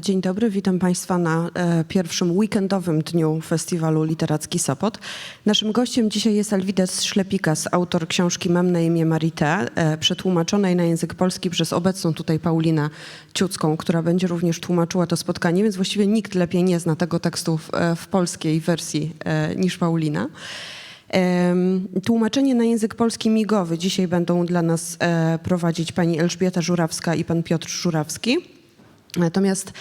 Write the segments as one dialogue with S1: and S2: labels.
S1: Dzień dobry, witam Państwa na pierwszym weekendowym dniu Festiwalu Literacki Sopot. Naszym gościem dzisiaj jest Alvidas Szlepikas, autor książki Mam na imię Marité, przetłumaczonej na język polski przez obecną tutaj Paulinę Ciucką, która będzie również tłumaczyła to spotkanie, więc właściwie nikt lepiej nie zna tego tekstu w polskiej wersji niż Paulina. Tłumaczenie na język polski migowy dzisiaj będą dla nas prowadzić pani Elżbieta Żurawska i pan Piotr Żurawski. Natomiast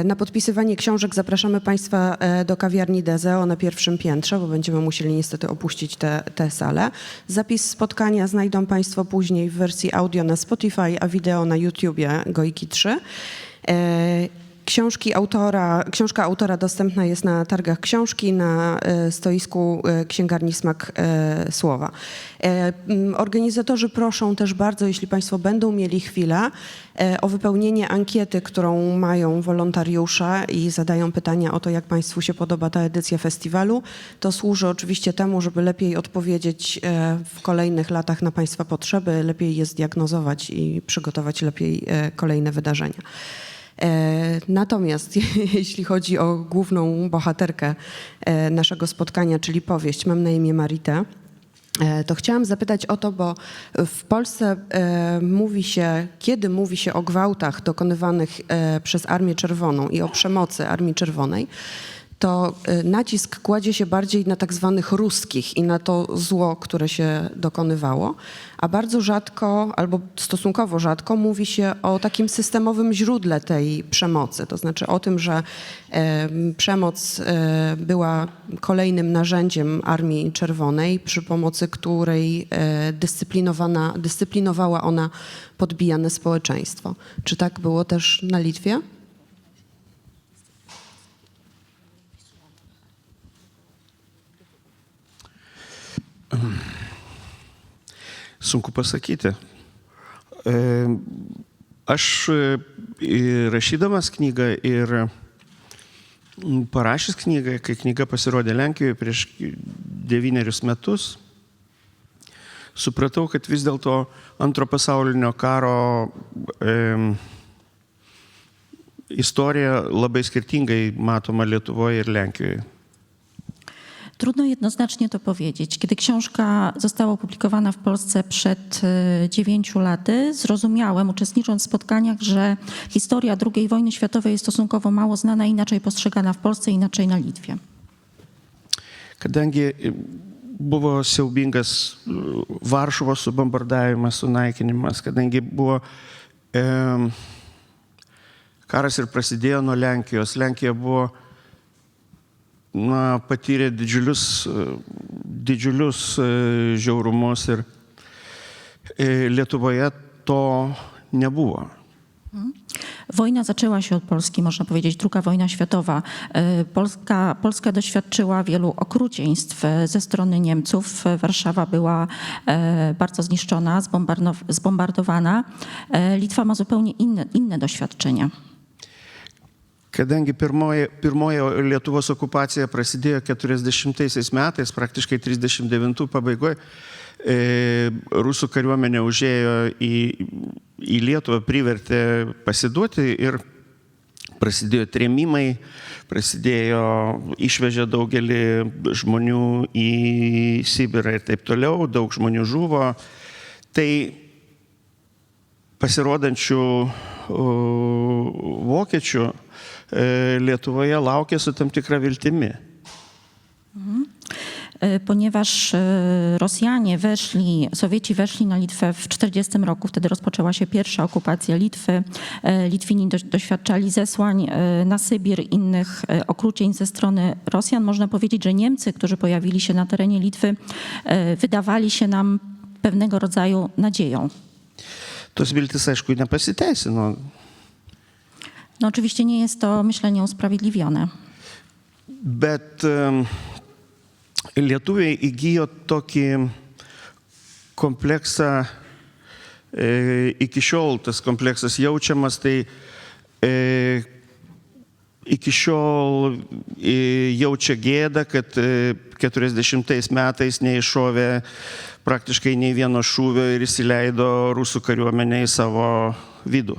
S1: na podpisywanie książek zapraszamy Państwa do kawiarni Dezeo na pierwszym piętrze, bo będziemy musieli niestety opuścić tę salę. Zapis spotkania znajdą Państwo później w wersji audio na Spotify, a wideo na YouTubie Gojki 3. Książka autora dostępna jest na targach książki na stoisku księgarni Smak Słowa. Organizatorzy proszą też bardzo, jeśli Państwo będą mieli chwilę, o wypełnienie ankiety, którą mają wolontariusze i zadają pytania o to, jak Państwu się podoba ta edycja festiwalu. To służy oczywiście temu, żeby lepiej odpowiedzieć w kolejnych latach na Państwa potrzeby, lepiej je zdiagnozować i przygotować lepiej kolejne wydarzenia. Natomiast jeśli chodzi o główną bohaterkę naszego spotkania, czyli powieść Mam na imię Marité, to chciałam zapytać o to, bo w Polsce kiedy mówi się o gwałtach dokonywanych przez Armię Czerwoną i o przemocy Armii Czerwonej, to nacisk kładzie się bardziej na tak zwanych ruskich i na to zło, które się dokonywało, a bardzo rzadko, albo stosunkowo rzadko mówi się o takim systemowym źródle tej przemocy. To znaczy o tym, że przemoc była kolejnym narzędziem Armii Czerwonej, przy pomocy której dyscyplinowała ona podbijane społeczeństwo. Czy tak było też na Litwie?
S2: Sunku pasakyti. Aš rašydamas knygą ir parašęs knygą, kai knyga pasirodė Lenkijoje prieš 9 metus, supratau, kad vis dėlto Antro pasaulinio karo istorija labai skirtingai matoma Lietuvoje ir Lenkijoje.
S3: Trudno jednoznacznie to powiedzieć. Kiedy książka została opublikowana w Polsce przed 9 laty, zrozumiałem, uczestnicząc w spotkaniach, że historia II wojny światowej jest stosunkowo mało znana, inaczej postrzegana w Polsce, inaczej na Litwie.
S2: Kadangi buvo siaubingas Varšuvos subombardavimas, sunaikinimas, kadangi buvo karas ir prasidėjo nuo Lenkijos. Lenkija buvo patyrė didžiulius žiaurumus ir Lietuvoje to nebuvo.
S3: Wojna zaczęła się od Polski, można powiedzieć, II wojna światowa. Polska doświadczyła wielu okrucieństw ze strony Niemców. Warszawa była bardzo zniszczona, zbombardowana. Litwa ma zupełnie inne doświadczenia.
S2: Kadangi pirmoji Lietuvos okupacija prasidėjo 40 metais, praktiškai 39 pabaigoje, rusų kariuomenė užėjo į Lietuvą, privertė pasiduoti ir prasidėjo trėmimai, išvežė daugelį žmonių į Sibirą ir taip toliau, daug žmonių žuvo. Tai pasirodančių vokiečių Lietuvoje laukia su tam tikra viltimi.
S3: Ponieważ Sowieci weszli na Litwę w 1940 roku, wtedy rozpoczęła się pierwsza okupacja Litwy. Litwini doświadczali zesłań na Sybir, innych okrucieństw ze strony Rosjan. Można powiedzieć, że Niemcy, którzy pojawili się na terenie Litwy, wydawali się nam pewnego rodzaju nadzieją.
S2: Tos viltis, aišku, nepasiteisino.
S3: No oczywiście nie jest to myślenie usprawiedliwione.
S2: Bet lietuviai įgyjo tokį kompleksą, iki šiol tas kompleksas jaučiamas, tai iki šiol jaučia gėdą, kad 40 metais neiššovė praktycznie nei vieno szówio ir įsileido rusų kariuomenę į savo vidų.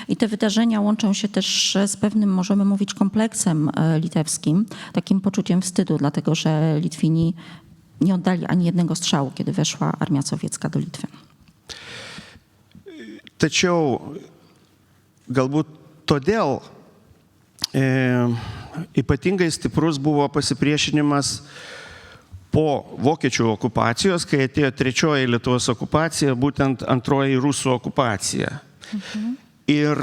S3: I te wydarzenia łączą się też z pewnym, możemy mówić, kompleksem litewskim, takim poczuciem wstydu, dlatego że Litwini nie oddali ani jednego strzału, kiedy weszła armia sowiecka do Litwy.
S2: Tačiau galbūt todėl ypatingai stiprus buvo pasipriešinimas po vokiečių okupacijos, kai atėjo trečioji Lietuvos okupacija, būtent antroji rusų okupacija. Ir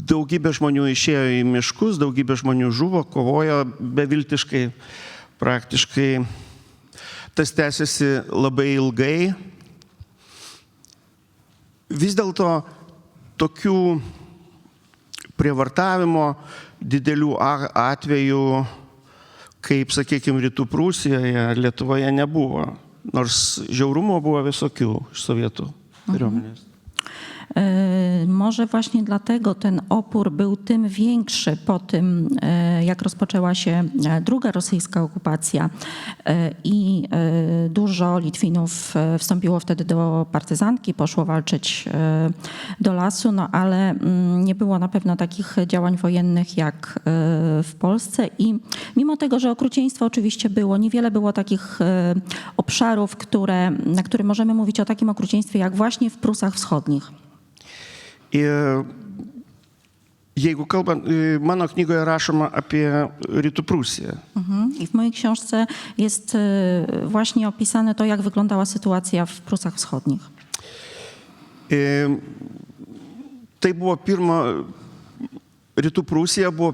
S2: daugybė žmonių išėjo į miškus, daugybė žmonių žuvo, kovojo beviltiškai, praktiškai. Tas tęsiasi labai ilgai. Vis dėlto tokių prievartavimo didelių atvejų, kaip, sakykime, Rytų Prūsijoje, Lietuvoje nebuvo. Nors žiaurumo było visokių iš sovietų kariuomenės.
S3: Może właśnie dlatego ten opór był tym większy po tym, jak rozpoczęła się druga rosyjska okupacja i dużo Litwinów wstąpiło wtedy do partyzantki, poszło walczyć do lasu, no ale nie było na pewno takich działań wojennych jak w Polsce i mimo tego, że okrucieństwo oczywiście było, niewiele było takich obszarów, na które możemy mówić o takim okrucieństwie jak właśnie w Prusach Wschodnich.
S2: Ir jeigu kalbant, mano knygoje rašoma apie Rytų Prūsiją.
S3: I w mojej książce jest właśnie opisane to, jak wyglądała sytuacja w Prusach Wschodnich.
S2: Tai buvo Rytų Prūsija buvo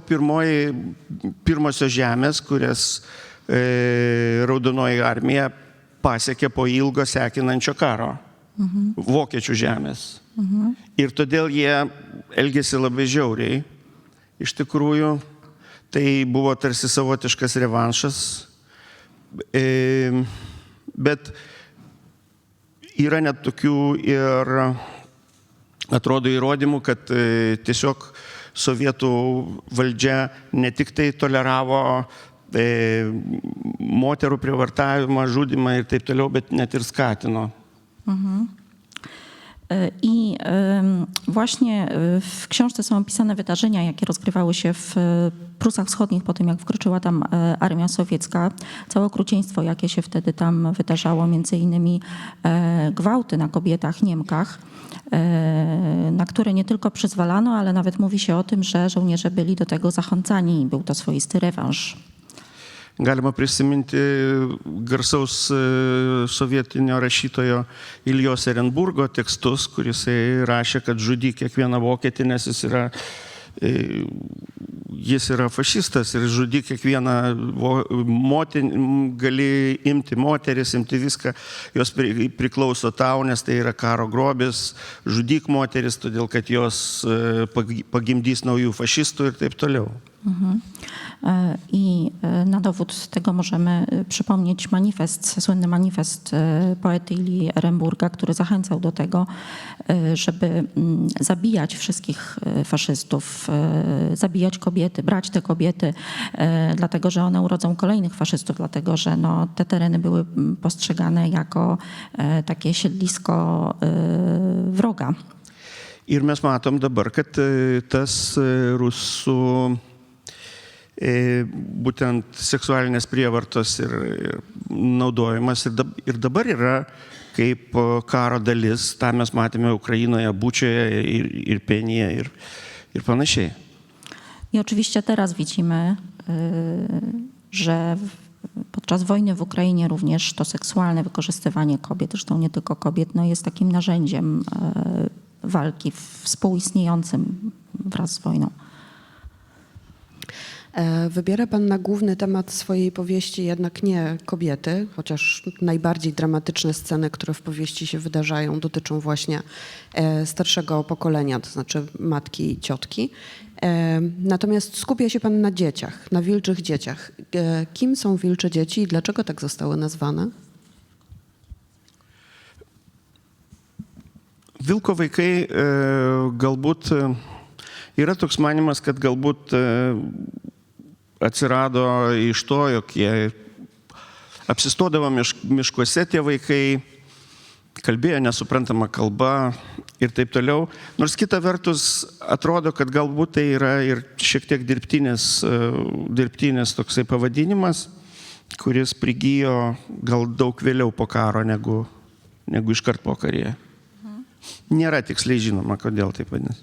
S2: pirmosios žemės, kurias Raudonoji armija pasiekė po ilgo sekinančio karo. Vokiečių žemės. Ir todėl jie elgėsi labai žiauriai. Iš tikrųjų, tai buvo tarsi savotiškas revanšas. Bet yra net tokių ir atrodo įrodymų, kad tiesiog sovietų valdžia ne tik tai toleravo moterų prievartavimą, žudymą ir taip toliau, bet net ir skatino.
S3: I właśnie w książce są opisane wydarzenia, jakie rozgrywały się w Prusach Wschodnich po tym, jak wkroczyła tam armia sowiecka. Całe okrucieństwo, jakie się wtedy tam wydarzało, między innymi gwałty na kobietach, Niemkach, na które nie tylko przyzwalano, ale nawet mówi się o tym, że żołnierze byli do tego zachęcani i był to swoisty rewanż.
S2: Galima prisiminti garsaus sovietinio rašytojo Iljos Erenburgo tekstus, kuris rašė, kad žudyk kiekvieną vokietį, nes jis yra fašistas ir žudyk kiekvieną moterį, gali imti moteris, imti viską, jos priklauso tau, nes tai yra karo grobis, žudyk moteris, todėl kad jos pagimdys naujų fašistų ir taip toliau.
S3: I na dowód tego możemy przypomnieć słynny manifest poety Ilji Erenburga, który zachęcał do tego, żeby zabijać wszystkich faszystów, zabijać kobiety, brać te kobiety, dlatego że one urodzą kolejnych faszystów, dlatego że te tereny były postrzegane jako takie siedlisko wroga.
S2: Ir mes matom dabar, kad tas rusų būtent seksualinės prievartos ir naudojimas ir dabar yra kaip karo dalis. Ta mes matėme Ukrainoje, Bučioje ir Penyje ir panašiai.
S3: I oczywiście teraz widzimy, że podczas wojny w Ukrainie również to seksualne wykorzystywanie kobiet, zresztą nie tylko kobiet, jest takim narzędziem walki współistniejącym wraz z wojną.
S1: Wybiera pan na główny temat swojej powieści jednak nie kobiety, chociaż najbardziej dramatyczne sceny, które w powieści się wydarzają, dotyczą właśnie starszego pokolenia, to znaczy matki i ciotki. Natomiast skupia się pan na dzieciach, na wilczych dzieciach. Kim są wilcze dzieci i dlaczego tak zostały nazwane?
S2: Vilko vaikai galbūt yra toks manimas, kad galbūt atsirado iš to, jog jie apsistodavo miškuose tie vaikai, kalbėjo nesuprantamą kalbą ir taip toliau. Nors kita vertus atrodo, kad galbūt tai yra ir šiek tiek dirbtinis toksai pavadinimas, kuris prigijo gal daug vėliau po karo negu iškart po karyje. Nėra tiksliai žinoma, kodėl taip vadinasi.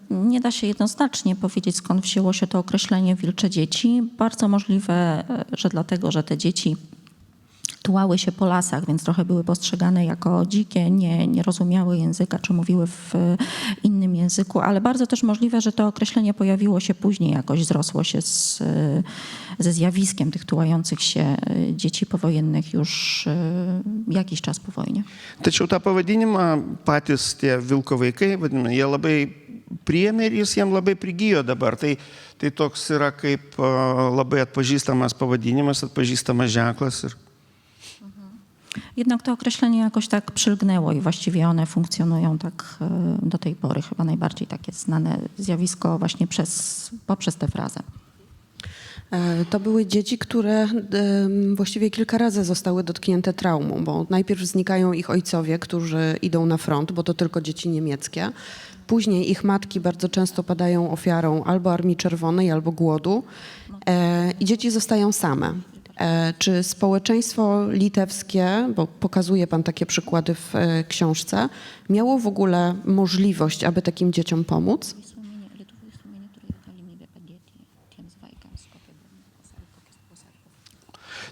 S3: Nie da się jednoznacznie powiedzieć, skąd wzięło się to określenie wilcze dzieci. Bardzo możliwe, że dlatego, że te dzieci tułały się po lasach, więc trochę były postrzegane jako dzikie, nie rozumiały języka, czy mówiły w innym języku, ale bardzo też możliwe, że to określenie pojawiło się później, jakoś zrosło się ze zjawiskiem tych tułających się dzieci powojennych już jakiś czas po wojnie.
S2: Tačiau tą pavadinimą patys tie vilko vaikai, vadinami, jie labai priėmė ir jis jiem labai prigijo dabar. Tai toks yra kaip labai atpažįstamas pavadinimas, atpažįstamas ženklas.
S3: Jednak to określenie jakoś tak przylgnęło i właściwie one funkcjonują tak do tej pory. Chyba najbardziej takie znane zjawisko właśnie poprzez tę frazę.
S1: To były dzieci, które właściwie kilka razy zostały dotknięte traumą, bo najpierw znikają ich ojcowie, którzy idą na front, bo to tylko dzieci niemieckie. Później ich matki bardzo często padają ofiarą albo Armii Czerwonej, albo głodu i dzieci zostają same. Czy społeczeństwo litewskie, bo pokazuje pan takie przykłady w książce, miało w ogóle możliwość, aby takim dzieciom pomóc?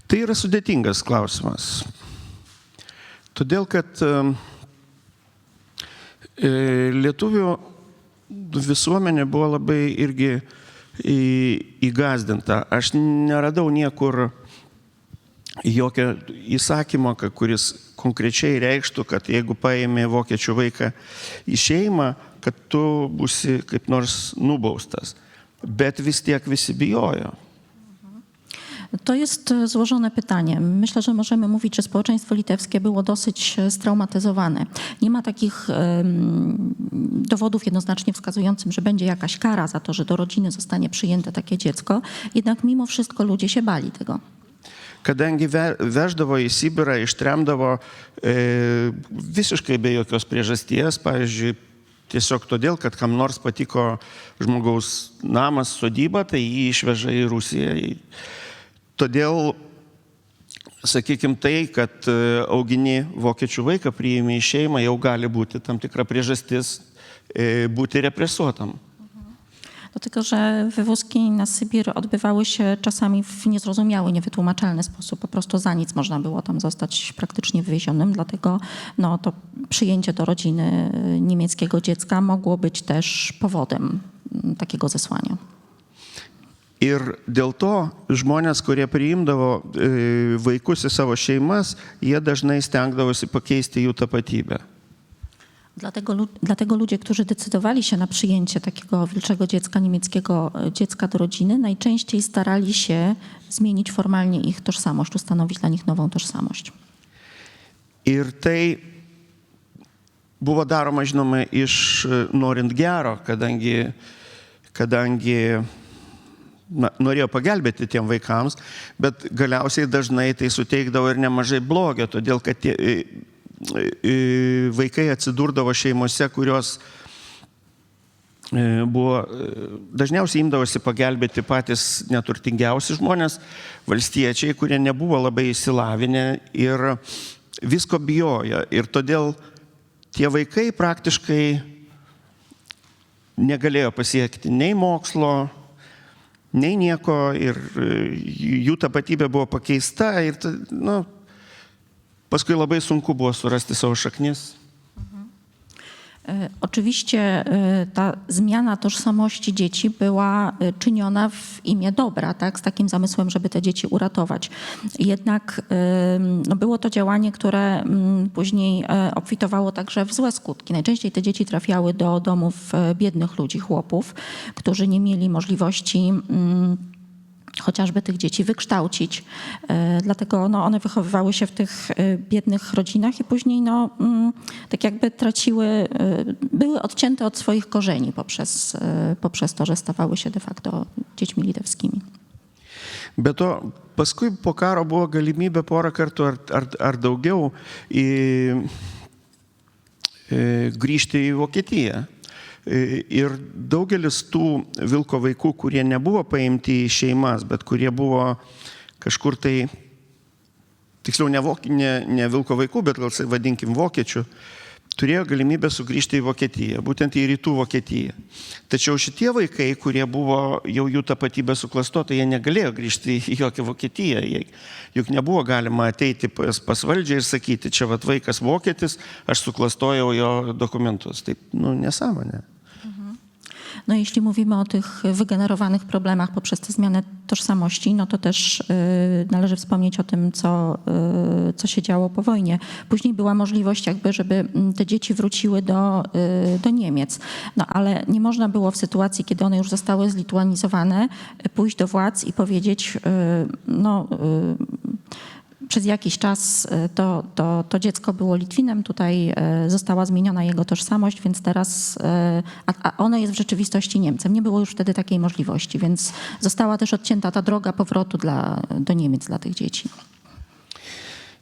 S2: Tai yra sudėtingas klausimas. Todėl, kad lietuvių visuomenė buvo labai irgi įgąsdinta. Aš neradau niekur jokio įsakymo, kuris konkrečiai reikštų, kad jeigu paėmė vokiečių vaiką į šeimą, kad tu būsi kaip nors nubaustas. Bet vis tiek visi bijojo.
S3: To jest złożone pytanie. Myślę, że możemy mówić, że społeczeństwo litewskie było dosyć straumatyzowane. Nie ma takich dowodów jednoznacznie wskazujących, że będzie jakaś kara za to, że do rodziny zostanie przyjęte takie dziecko. Jednak mimo wszystko ludzie się bali tego.
S2: Kadangi veždavo į Sibirą, ištremdavo visiškai be jokios priežasties, pavyzdžiui, tiesiog todėl, kad kam nors patiko žmogaus namas, sodyba, tai jį išveža į Rusiją. Todėl, sakykime, tai, kad augini vokiečių vaiką, priimi į šeimą, jau gali būti tam tikra priežastis būti represuotam.
S3: Dlatego, że wywózki na Sybir odbywały się czasami w niezrozumiały, niewytłumaczalny sposób. Po prostu za nic można było tam zostać praktycznie wywiezionym. Dlatego to przyjęcie do rodziny niemieckiego dziecka mogło być też powodem takiego zesłania.
S2: Ir dėl to žmonės, kurie priimdavo vaikus į savo šeimas, jie dažnai stengdavosi pakeisti jų tapatybę.
S3: Dlatego ludzie, którzy decydowali się na przyjęcie takiego wilczego dziecka, niemieckiego dziecka do rodziny, najczęściej starali się zmienić formalnie ich tożsamość, ustanowić dla nich nową tożsamość.
S2: Ir tai buvo daroma, žinoma, norint gero, kadangi norėjo pagelbėti tiem vaikams, bet galiausiai dažnai tai suteikdavo ir nemažai blogio, todėl kad tie vaikai atsidurdavo šeimose, kurios dažniausiai imdavosi pagelbėti patys neturtingiausi žmonės, valstiečiai, kurie nebuvo labai išsilavinę ir visko bijojo. Ir todėl tie vaikai praktiškai negalėjo pasiekti nei mokslo, nei nieko ir jų tapatybė buvo pakeista ir paskui labai sunku buvo surasti savo šaknis.
S3: Oczywiście ta zmiana tożsamości dzieci była czyniona w imię dobra, tak? Z takim zamysłem, żeby te dzieci uratować. Jednak no było to działanie, które później obfitowało także w złe skutki. Najczęściej te dzieci trafiały do domów biednych ludzi, chłopów, którzy nie mieli możliwości chociażby tych dzieci wykształcić. Dlatego no, one wychowywały się w tych biednych rodzinach i później no, tak jakby traciły, były odcięte od swoich korzeni poprzez to, że stawały się de facto dziećmi litewskimi.
S2: Be to, paskui po karo buvo galimybė porą kartų ar daugiau grįžti į Vokietiją. Ir daugelis tų vilko vaikų, kurie nebuvo paimti į šeimas, bet kurie buvo kažkur tai, tiksliau ne vilko vaikų, bet gal vadinkim vokiečių, turėjo galimybę sugrįžti į Vokietiją, būtent į rytų Vokietiją. Tačiau šitie vaikai, kurie buvo jau jų tapatybė suklastota, jie negalėjo grįžti į jokią Vokietiją. Juk nebuvo galima ateiti pas valdžią ir sakyti, čia vat vaikas vokietis, aš suklastojau jo dokumentus. Taip, nu, nesąmonė.
S3: No jeśli mówimy o tych wygenerowanych problemach poprzez tę zmianę tożsamości, no to też należy wspomnieć o tym, co się działo po wojnie. Później była możliwość jakby, żeby te dzieci wróciły do Niemiec. No ale nie można było w sytuacji, kiedy one już zostały zlituanizowane, pójść do władz i powiedzieć, przez jakiś czas to dziecko było Litwinem, tutaj została zmieniona jego tożsamość, więc teraz, a ono jest w rzeczywistości Niemcem. Nie było już wtedy takiej możliwości, więc została też odcięta ta droga powrotu do Niemiec dla tych dzieci.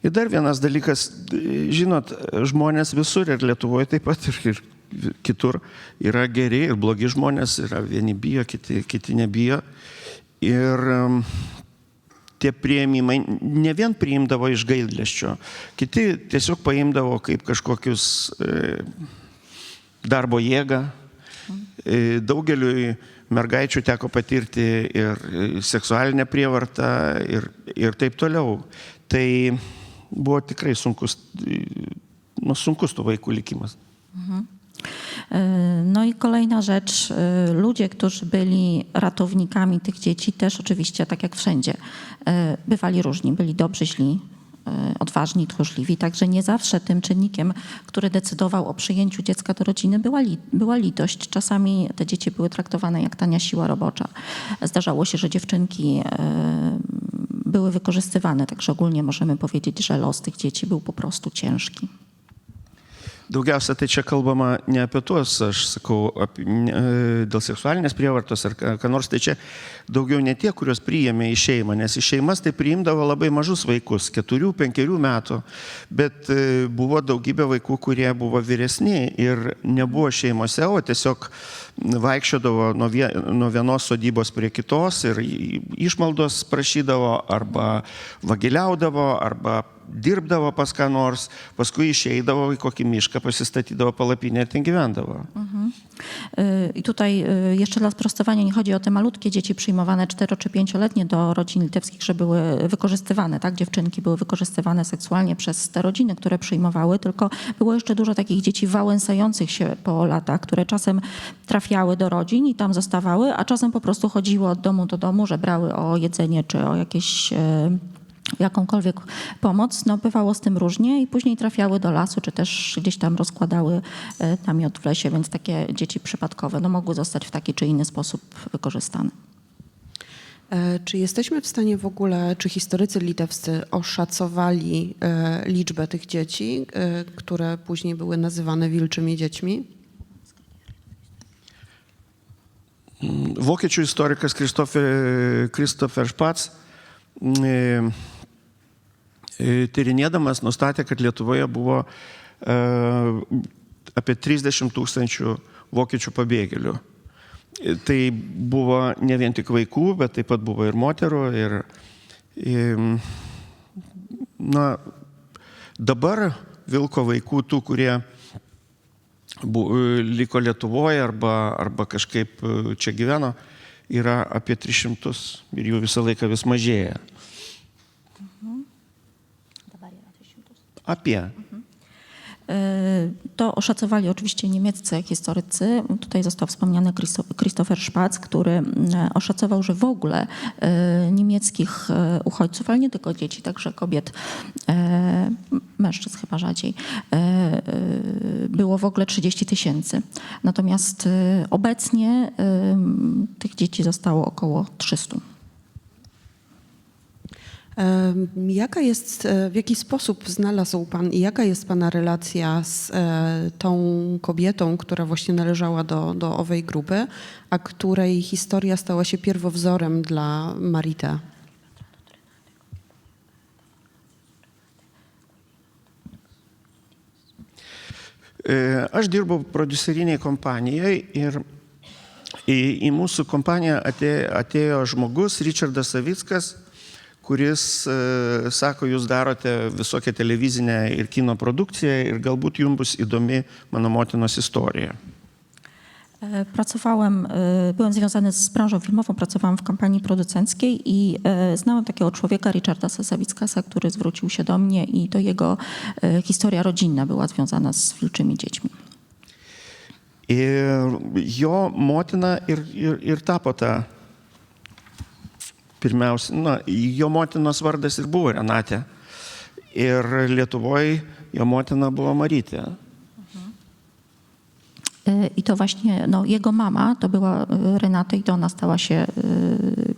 S2: Ir dar vienas dalykas, žinot, žmonės visur ir Lietuvoje taip pat ir kitur yra geri ir blogi žmonės, yra vieni bijo, kiti nebijo. Ir tie priėmimai ne vien priimdavo iš gailesčio, kiti tiesiog paimdavo kaip kažkokius darbo jėgą. Daugeliui mergaičių teko patirti ir seksualinę prievartą ir taip toliau. Tai buvo tikrai sunkus tų vaikų likimas.
S3: No i kolejna rzecz, ludzie, którzy byli ratownikami tych dzieci też oczywiście, tak jak wszędzie, bywali różni, byli dobrzy, źli, odważni, tchórzliwi. Także nie zawsze tym czynnikiem, który decydował o przyjęciu dziecka do rodziny była litość. Czasami te dzieci były traktowane jak tania siła robocza. Zdarzało się, że dziewczynki były wykorzystywane, także ogólnie możemy powiedzieć, że los tych dzieci był po prostu ciężki.
S2: Daugiausia tai čia kalbama ne apie tuos, aš sakau, dėl seksualinės prievartos ar ką nors, tai čia daugiau ne tie, kuriuos priėmė į šeimą, nes į šeimas tai priimdavo labai mažus vaikus, 4-5 metų, bet buvo daugybė vaikų, kurie buvo vyresni ir nebuvo šeimose, o tiesiog vaikščiodavo nuo vienos sodybos prie kitos ir išmaldos prašydavo arba vagiliaudavo, arba dirbdavo pas ką nors, paskui išeidavo į kokį mišką, pasistatydavo palapinę ir ten gyvendavo.
S3: I tutaj jeszcze dla sprostowania, nie chodzi o te malutkie dzieci przyjmowane 4- czy 5-letnie do rodzin litewskich, że były wykorzystywane, tak? Dziewczynki były wykorzystywane seksualnie przez te rodziny, które przyjmowały, tylko było jeszcze dużo takich dzieci wałęsających się po latach, które czasem trafiały do rodzin i tam zostawały, a czasem po prostu chodziły od domu do domu, żebrały o jedzenie czy o jakieś jakąkolwiek pomoc. No, bywało z tym różnie i później trafiały do lasu, czy też gdzieś tam rozkładały namiot w lesie, więc takie dzieci przypadkowe mogły zostać w taki czy inny sposób wykorzystane.
S1: Czy jesteśmy w stanie w ogóle, czy historycy litewscy oszacowali liczbę tych dzieci, które później były nazywane wilczymi dziećmi?
S2: Vokiečių istorikas Christopher Spatz tyrinėdamas nustatė, kad Lietuvoje buvo apie 30 000 vokiečių pabėgėlių. Tai buvo ne vien tik vaikų, bet taip pat buvo ir moterų. Dabar vilko vaikų, tų, kurie liko Lietuvoje arba kažkaip čia gyveno, yra apie 300 ir jų visą laiką vis mažėja. Apie.
S3: To oszacowali oczywiście niemieccy historycy. Tutaj został wspomniany Christopher Spatz, który oszacował, że w ogóle niemieckich uchodźców, ale nie tylko dzieci, także kobiet, mężczyzn chyba rzadziej, było w ogóle 30 000. Natomiast obecnie tych dzieci zostało około 300.
S1: W jaki sposób znalazł pan i jaka jest pana relacja z tą kobietą, która właśnie należała do owej grupy, a której historia stała się pierwowzorem dla Marite?
S2: Aš dirbau prodiuserinėje kompanijoje ir į mūsų kompaniją atėjo žmogus, Richardas Savickas, kuris sako, jūs darote visokią televizinę ir kino produkciją ir galbūt jums bus įdomi mano motinos istorija.
S3: Byłem związany z branżą filmową, pracowałam w kampanii producenckiej i znałem takiego człowieka, Richarda Savickasa, który zwrócił się do mnie i to jego historia rodzinna była związana z wilczymi dziećmi.
S2: Ir jo motina ir tapo ta, pirmiausia, jo motinos vardas ir buvo Renatė. Ir Lietuvoje jo motina było Marytė.
S3: I to właśnie jego mama to była Renata i to ona stała się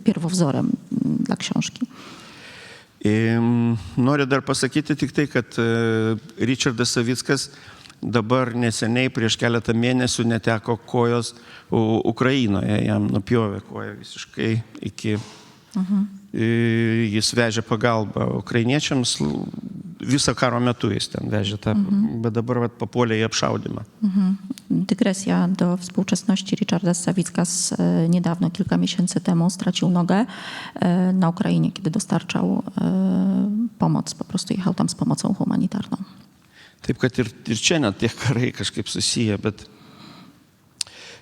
S3: pierwowzorem dla książki.
S2: Noriu dar pasakyti tik tai, kad Richardas Savickas dabar neseniai prieš keletą mėnesių neteko kojos Ukrainoje. Jam nupjovė koją visiškai iki... Jis vežė pagalbą ukrainiečiams, visą karo metu jis ten vežė tą, bet dabar papuolė į apšaudymą.
S3: Dygresja do współczesności. Richardas Savickas niedawno, kilka miesięcy temu stracił nogę na Ukrainie, kiedy dostarczał pomoc. Po prostu jechał tam z pomocą humanitarną.
S2: Taip, kad ir čia net tie karai kažkaip susiję, bet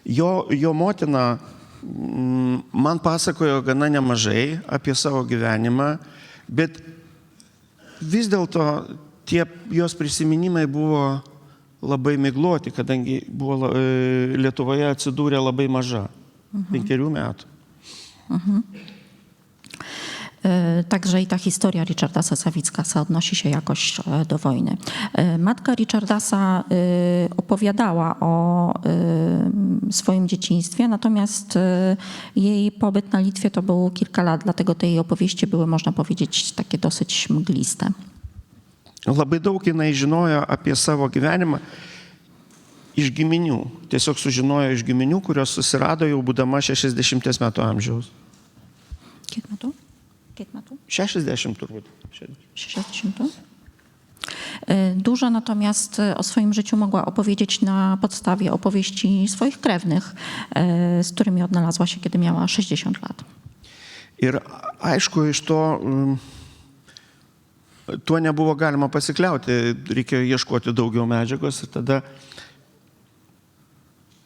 S2: jo motina man pasakojo gana nemažai apie savo gyvenimą, bet vis dėlto tie jos prisiminimai buvo labai migloti, kadangi buvo Lietuvoje atsidūrė labai maža, 5 metų.
S3: Także i ta historia Richardasa Savickasa odnosi się jakoś do wojny. Matka Richardasa opowiadała o swoim dzieciństwie, natomiast jej pobyt na Litwie to było kilka lat, dlatego te jej opowieści były, można powiedzieć, takie dosyć mgliste.
S2: Labai daug jinai žinojo apie savo gyvenimą iš giminių. Tiesiog sužinojo iš giminių, kurios susirado jau būdama 60 metų amžiaus.
S3: Kiek metų?
S2: 60 turbūt.
S3: 60. Dużo natomiast o swoim życiu mogła opowiedzieć na podstawie opowieści swoich krewnych, z którymi odnalazła się, kiedy miała 60 lat.
S2: Ir aišku, iš tuo nebuvo galima pasikliauti, reikėjo ieškoti daugiau medžiagos ir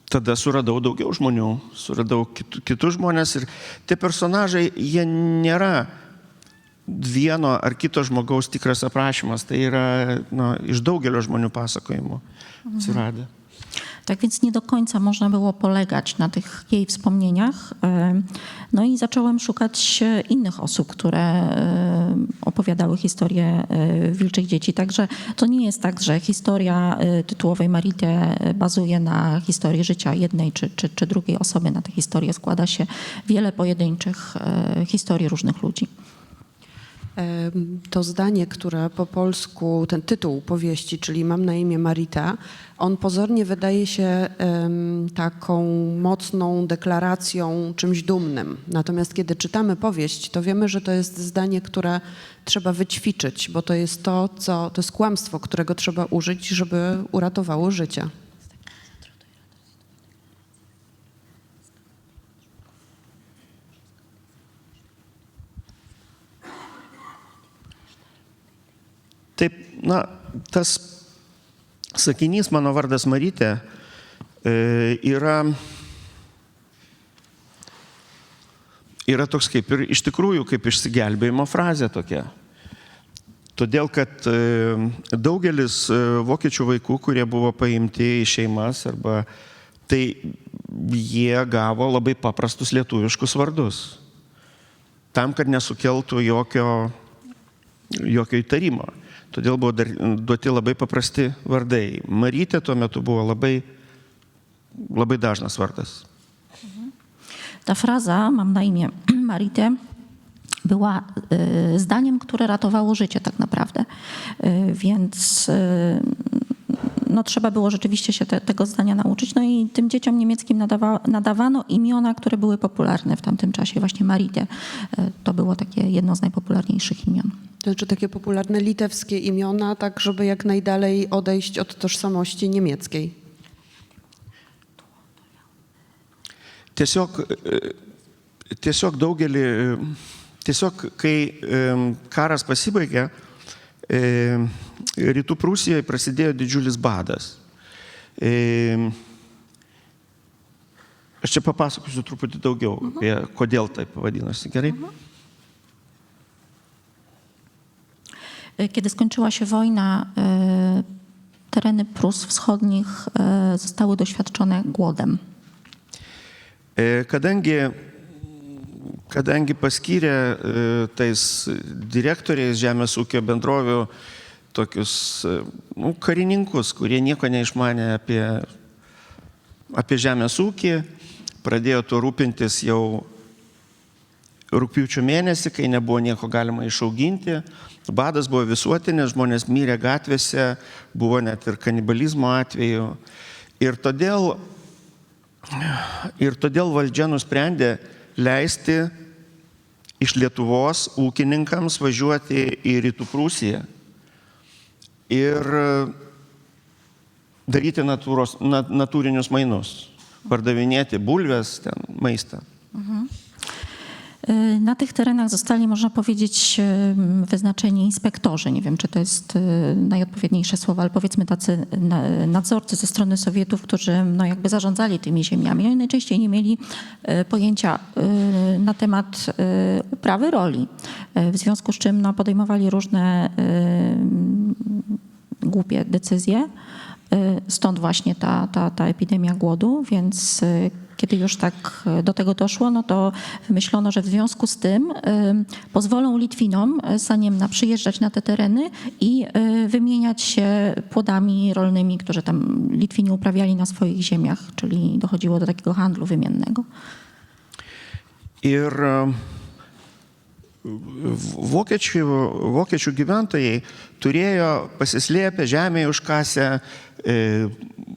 S2: tada suradau daugiau žmonių, suradau kitus žmonės ir tie personažai, jie nėra vieno ar kito žmogaus tikras aprašymas, tai yra iš daugelio žmonių pasakojimų atsiradę.
S3: Tak więc nie do końca można było polegać na tych jej wspomnieniach. No i zacząłem szukać innych osób, które opowiadały historię wilczych dzieci. Także to nie jest tak, że historia tytułowej Marite bazuje na historii życia jednej czy drugiej osoby. Na tę historię składa się wiele pojedynczych historii różnych ludzi.
S1: To zdanie, które po polsku, ten tytuł powieści, czyli Mam na imię Marita, on pozornie wydaje się taką mocną deklaracją, czymś dumnym. Natomiast kiedy czytamy powieść, to wiemy, że to jest zdanie, które trzeba wyćwiczyć, bo to jest to jest kłamstwo, którego trzeba użyć, żeby uratowało życie.
S2: Taip, tas sakinys mano vardas Marytė yra toks kaip ir iš tikrųjų kaip išsigelbėjimo frazė tokia. Todėl, kad daugelis vokiečių vaikų, kurie buvo paimti į šeimas, tai jie gavo labai paprastus lietuviškus vardus. Tam, kad nesukeltų jokio įtarimo. Todėl buvo duoti labai paprasti vardai. Marytė tuo metu było labai dažnas vardas.
S3: Ta fraza, mam na imię Maritę, była zdaniem, które ratowało życie tak naprawdę. Więc no, trzeba było rzeczywiście się tego zdania nauczyć. No i tym dzieciom niemieckim nadawano imiona, które były popularne w tamtym czasie. Właśnie Maritę to było takie jedno z najpopularniejszych imion.
S1: To znaczy takie popularne litewskie imiona, tak żeby jak najdalej odejść od tożsamości niemieckiej.
S2: Tiesiog kai karas pasibaigė, Rytų Prūsijoje prasidėjo didžiulis badas. Aš čia papasakosiu truputį daugiau, kodėl taip vadinosi, gerai?
S3: Kiedy skończyła się wojna, tereny Prus wschodnich zostały doświadczone głodem.
S2: Kadangi paskyrė tais direktoriais žemės ūkio bendrovių tokius karininkus, kurie nieko neišmanė apie žemės ūkį, pradėjo tuo rūpintis jau rugpjūčio mėnesį, kai nebuvo nieko galima išauginti. Badas buvo visuotinis, žmonės mirė gatvėse, buvo net ir kanibalizmo atveju. Ir todėl valdžia nusprendė leisti iš Lietuvos ūkininkams važiuoti į Rytų Prūsiją ir daryti natūrinius mainus, pardavinėti bulves, maistą.
S3: Na tych terenach zostali, można powiedzieć, wyznaczeni inspektorzy. Nie wiem, czy to jest najodpowiedniejsze słowo, ale powiedzmy tacy nadzorcy ze strony Sowietów, którzy no jakby zarządzali tymi ziemiami. Oni najczęściej nie mieli pojęcia na temat uprawy roli, w związku z czym no, podejmowali różne głupie decyzje. Stąd właśnie ta epidemia głodu, więc kiedy już tak do tego doszło, no to wymyślono, że w związku z tym pozwolą Litwinom za Niemna przyjeżdżać na te tereny i wymieniać się płodami rolnymi, które tam Litwini uprawiali na swoich ziemiach, czyli dochodziło do takiego handlu wymiennego.
S2: Ir vokiečių gyventojai turėjo pasislėpę žemėje užkasę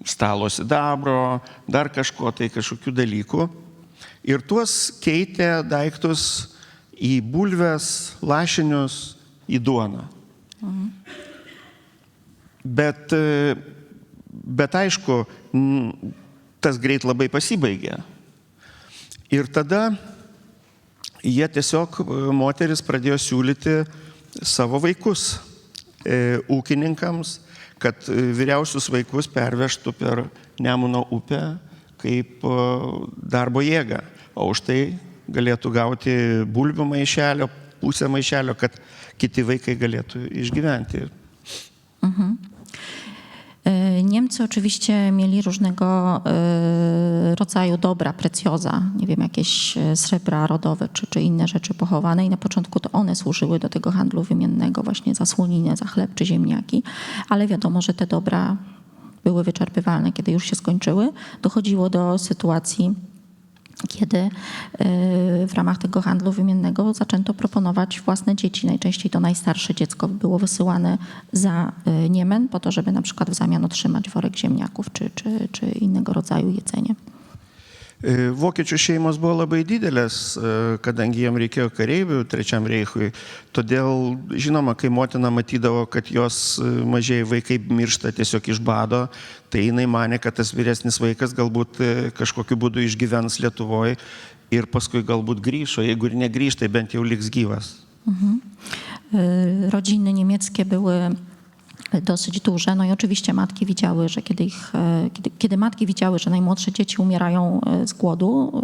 S2: stalo sidabro, dar kažkokių dalykų. Ir tuos keitė daiktus į bulves, lašinius, į duoną. Bet aišku, tas greit labai pasibaigė. Ir tada jie tiesiog, moteris pradėjo siūlyti savo vaikus ūkininkams, kad vyriausius vaikus pervežtų per Nemuno upę kaip darbo jėgą, o už tai galėtų gauti bulvių maišelio, pusę maišelio, kad kiti vaikai galėtų išgyventi.
S3: Niemcy oczywiście mieli różnego rodzaju dobra, precjoza, nie wiem, jakieś srebra rodowe czy inne rzeczy pochowane i na początku to one służyły do tego handlu wymiennego, właśnie za słoninę, za chleb czy ziemniaki, ale wiadomo, że te dobra były wyczerpywalne. Kiedy już się skończyły, dochodziło do sytuacji, kiedy w ramach tego handlu wymiennego zaczęto proponować własne dzieci. Najczęściej to najstarsze dziecko było wysyłane za Niemen po to, żeby na przykład w zamian otrzymać worek ziemniaków czy innego rodzaju jedzenie.
S2: Vokiečių šeimos buvo labai didelės, kadangi jiem reikėjo kareivių Trečiam Reichui. Todėl, žinoma, kai motina matydavo, kad jos mažieji vaikai miršta tiesiog iš bado, tai jinai manė, kad tas vyresnis vaikas galbūt kažkokiu būdu išgyvens Lietuvoje ir paskui galbūt grįžo. Jeigu ir negrįž, tai bent jau liks gyvas.
S3: Rodziny niemieckie były dosyć duże. No i oczywiście matki widziały, że kiedy matki widziały, że najmłodsze dzieci umierają z głodu,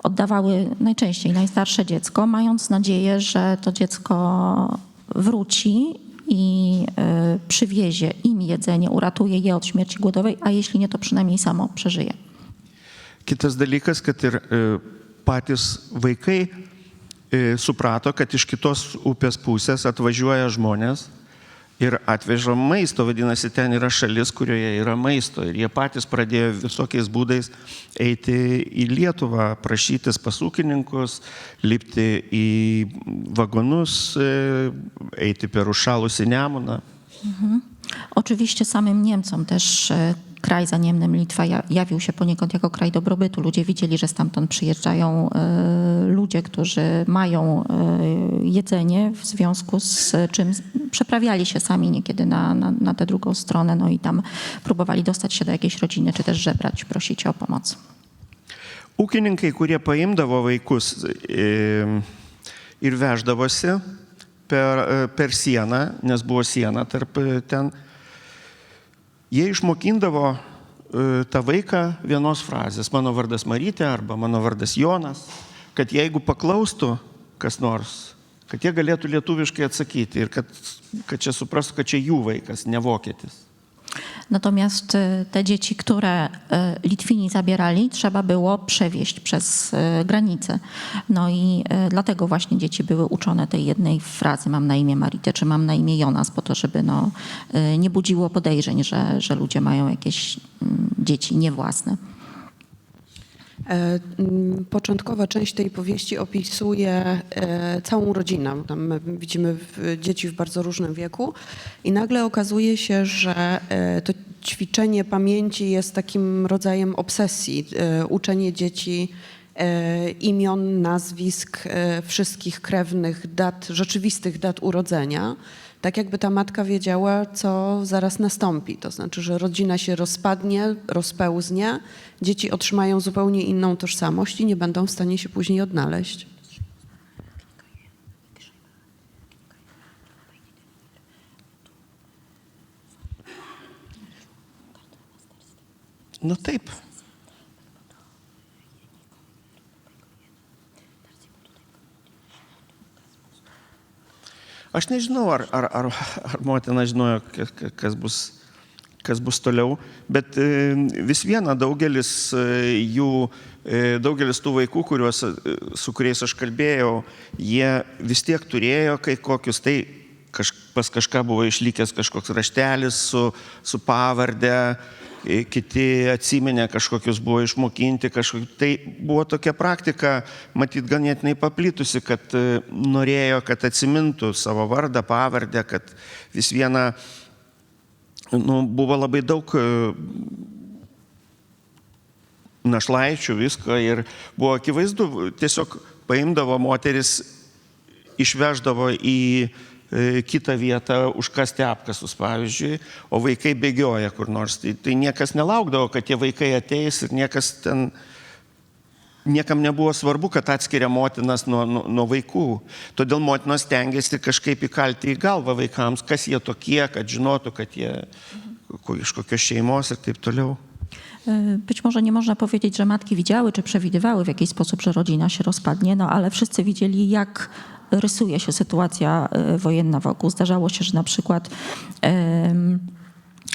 S3: oddawały najczęściej najstarsze dziecko, mając nadzieję, że to dziecko wróci i przywiezie im jedzenie, uratuje je od śmierci głodowej, a jeśli nie, to przynajmniej samo przeżyje.
S2: Kitas dalykas, kad ir patys vaikai suprato, kad iš kitos upės pusės atvažiuoja žmonės ir atveža maisto, vadinasi, ten yra šalis, kurioje yra maisto. Ir jie patys pradėjo visokiais būdais eiti į Lietuvą, prašytis pas ūkininkus, lipti į vagonus, eiti per užšalusį Nemuną.
S3: Oczywiście samym Niemcom też kraj zaniemnym Litwa jawił się poniekąd jako kraj dobrobytu. Ludzie widzieli, że stamtąd przyjeżdżają ludzie, którzy mają jedzenie, w związku z czym przeprawiali się sami niekiedy na tę drugą stronę, no i tam próbowali dostać się do jakiejś rodziny, czy też żebrać, prosić o pomoc.
S2: Ūkininkai, kurie paimdavo vaikus ir veždavosi per sieną, nes buvo siena tarp ten, jie išmokindavo tą vaiką vienos frazės, mano vardas Marytė arba mano vardas Jonas, kad jeigu paklaustų kas nors, kad jie galėtų lietuviškai atsakyti ir kad čia suprastų, kad čia jų vaikas, ne vokietis.
S3: Natomiast te dzieci, które Litwini zabierali, trzeba było przewieźć przez granicę. No i dlatego właśnie dzieci były uczone tej jednej frazy, mam na imię Marytę, czy mam na imię Jonas, po to, żeby nie budziło podejrzeń, że ludzie mają jakieś dzieci niewłasne.
S1: Początkowa część tej powieści opisuje całą rodzinę. Tam widzimy dzieci w bardzo różnym wieku i nagle okazuje się, że to ćwiczenie pamięci jest takim rodzajem obsesji. Uczenie dzieci imion, nazwisk, wszystkich krewnych, rzeczywistych dat urodzenia. Tak jakby ta matka wiedziała, co zaraz nastąpi. To znaczy, że rodzina się rozpadnie, rozpełznie, dzieci otrzymają zupełnie inną tożsamość i nie będą w stanie się później odnaleźć.
S2: Nu taip. Aš nežinau, ar motina žinojo, kas bus toliau, bet vis viena daugelis tų vaikų, su kuriais aš kalbėjau, jie vis tiek turėjo kai kokius, tai pas kažką buvo išlikęs kažkoks raštelis su pavardė, kiti atsiminė kažkokius buvo išmokinti, tai buvo tokia praktika, matyt, ganėtinai paplitusi, kad norėjo, kad atsimintų savo vardą, pavardę, kad vis viena, buvo labai daug našlaičių, visko ir buvo akivaizdu, tiesiog paimdavo moteris, išveždavo į kitą vietą užkasti apkasus, pavyzdžiui, o vaikai bėgioja kur nors. Tai niekas nelaukdavo, kad tie vaikai ateis ir niekam nebuvo svarbu, kad atskiria motinas nuo vaikų. Todėl motinos stengiasi kažkaip įkalti į galvą vaikams, kas jie tokie, kad žinotų, kad jie iš kokios šeimos ir taip toliau.
S3: Być może nie można powiedzieć, że matki widziały czy przewidywały w jakiś sposób, że rodzina się rozpadnie, no ale wszyscy widzieli, jak rysuje się sytuacja wojenna wokół. Zdarzało się, że na przykład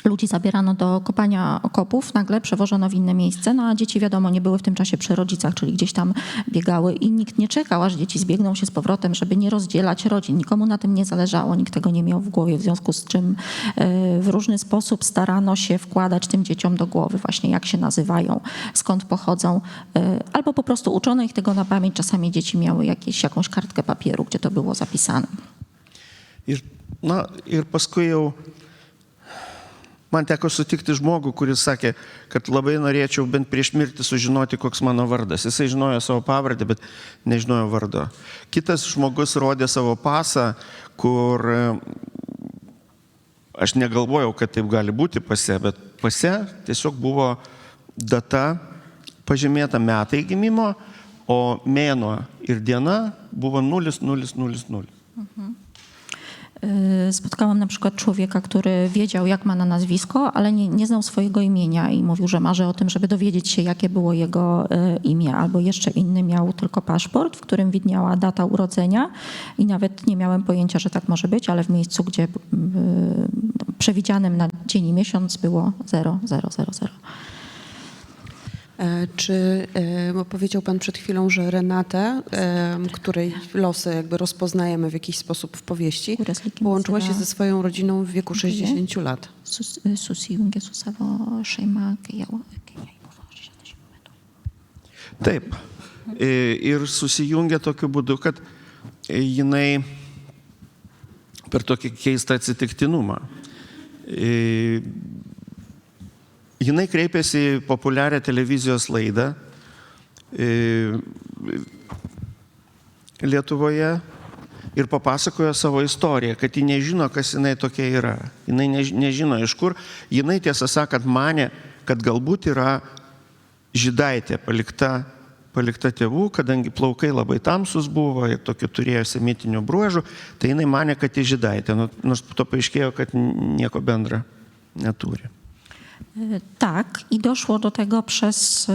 S3: ludzi zabierano do kopania okopów, nagle przewożono w inne miejsce, no a dzieci wiadomo nie były w tym czasie przy rodzicach, czyli gdzieś tam biegały i nikt nie czekał, aż dzieci zbiegną się z powrotem, żeby nie rozdzielać rodzin. Nikomu na tym nie zależało, nikt tego nie miał w głowie, w związku z czym w różny sposób starano się wkładać tym dzieciom do głowy właśnie jak się nazywają, skąd pochodzą, albo po prostu uczono ich tego na pamięć. Czasami dzieci miały jakąś kartkę papieru, gdzie to było zapisane.
S2: Ir paskui jau man teko sutikti žmogų, kuris sakė, kad labai norėčiau bent prieš mirtį sužinoti, koks mano vardas. Jisai žinojo savo pavardę, bet nežinojo vardo. Kitas žmogus rodė savo pasą, kur aš negalvojau, kad taip gali būti pase, bet pase tiesiog buvo data, pažymėta metai gimimo, o mėnuo ir diena buvo 0000.
S3: Spotkałam na przykład człowieka, który wiedział, jak ma na nazwisko, ale nie znał swojego imienia i mówił, że marzy o tym, żeby dowiedzieć się, jakie było jego imię. Albo jeszcze inny miał tylko paszport, w którym widniała data urodzenia i nawet nie miałem pojęcia, że tak może być, ale w miejscu, gdzie przewidzianym na dzień i miesiąc było 0000.
S1: Czy bo powiedział pan przed chwilą, że Renatę, której losy jakby rozpoznajemy w jakiś sposób w powieści, połączyła się ze swoją rodziną w wieku 60 lat?
S3: Susijungė su savo šeima, kai jau buvo 60 metų.
S2: Taip. Ir susijungia tokiu būdu, kad jinai per tokį keistą atsitiktinumą. Jinai kreipėsi į populiarią televizijos laidą Lietuvoje ir papasakojo savo istoriją, kad ji nežino, kas jinai tokia yra. Jinai nežino iš kur. Jinai tiesą sakant manė, kad galbūt yra žydaitė palikta tėvų, kadangi plaukai labai tamsus buvo ir tokių turėjo semitinių bruožų, tai jinai manė, kad ji žydaitė, nors to paaiškėjo, kad nieko bendra neturi.
S3: Tak, i doszło do tego przez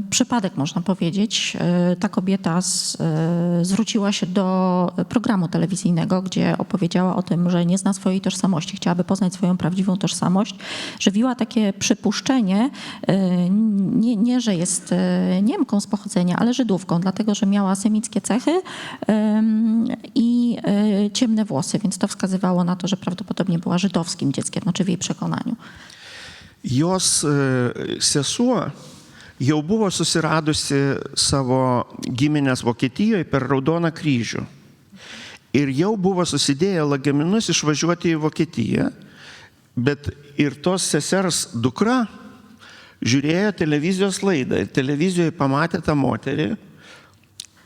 S3: przypadek, można powiedzieć. Ta kobieta zwróciła się do programu telewizyjnego, gdzie opowiedziała o tym, że nie zna swojej tożsamości, chciałaby poznać swoją prawdziwą tożsamość. Żywiła takie przypuszczenie, nie że jest Niemką z pochodzenia, ale Żydówką, dlatego że miała semickie cechy i ciemne włosy, więc to wskazywało na to, że prawdopodobnie była żydowskim dzieckiem, znaczy w jej przekonaniu.
S2: Jos sesuo jau buvo susiradusi savo giminės Vokietijoje per Raudoną kryžių. Ir jau buvo susidėję lagaminus išvažiuoti į Vokietiją, bet ir tos sesers dukra žiūrėjo televizijos laidą. Ir televizijoje pamatė tą moterį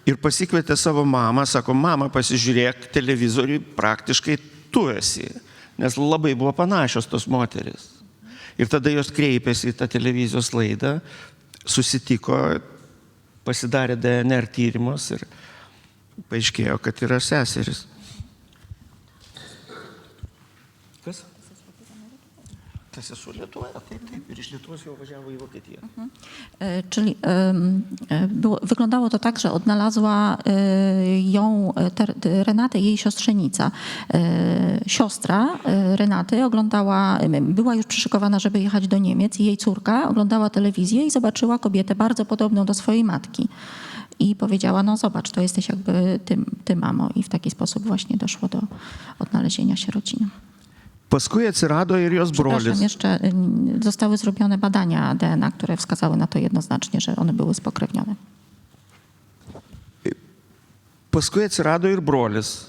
S2: ir pasikvietė savo mamą, sako, mama, pasižiūrėk televizoriui, praktiškai tu esi, nes labai buvo panašios tos moteris. Ir tada jos kreipėsi į tą televizijos laidą, susitiko, pasidarė DNR tyrimus ir paaiškėjo, kad yra seseris. Kas? Ta sesuo Lietuvoje, taip. Ir iš Lietuvos jau važiavo į Vokietiją.
S3: Czyli wyglądało to tak, że odnalazła ją, Renatę, jej siostrzenica. Siostra Renaty była już przyszykowana, żeby jechać do Niemiec i jej córka oglądała telewizję i zobaczyła kobietę bardzo podobną do swojej matki. I powiedziała, no zobacz, to jesteś jakby ty mamo. I w taki sposób właśnie doszło do odnalezienia sierociny.
S2: Paskui atsirado ir jos brolis.
S3: Jeszcze zostały zrobione badania DNA, które wskazały na to jednoznacznie, że one były spokrewnione.
S2: Paskui atsirado ir brolis.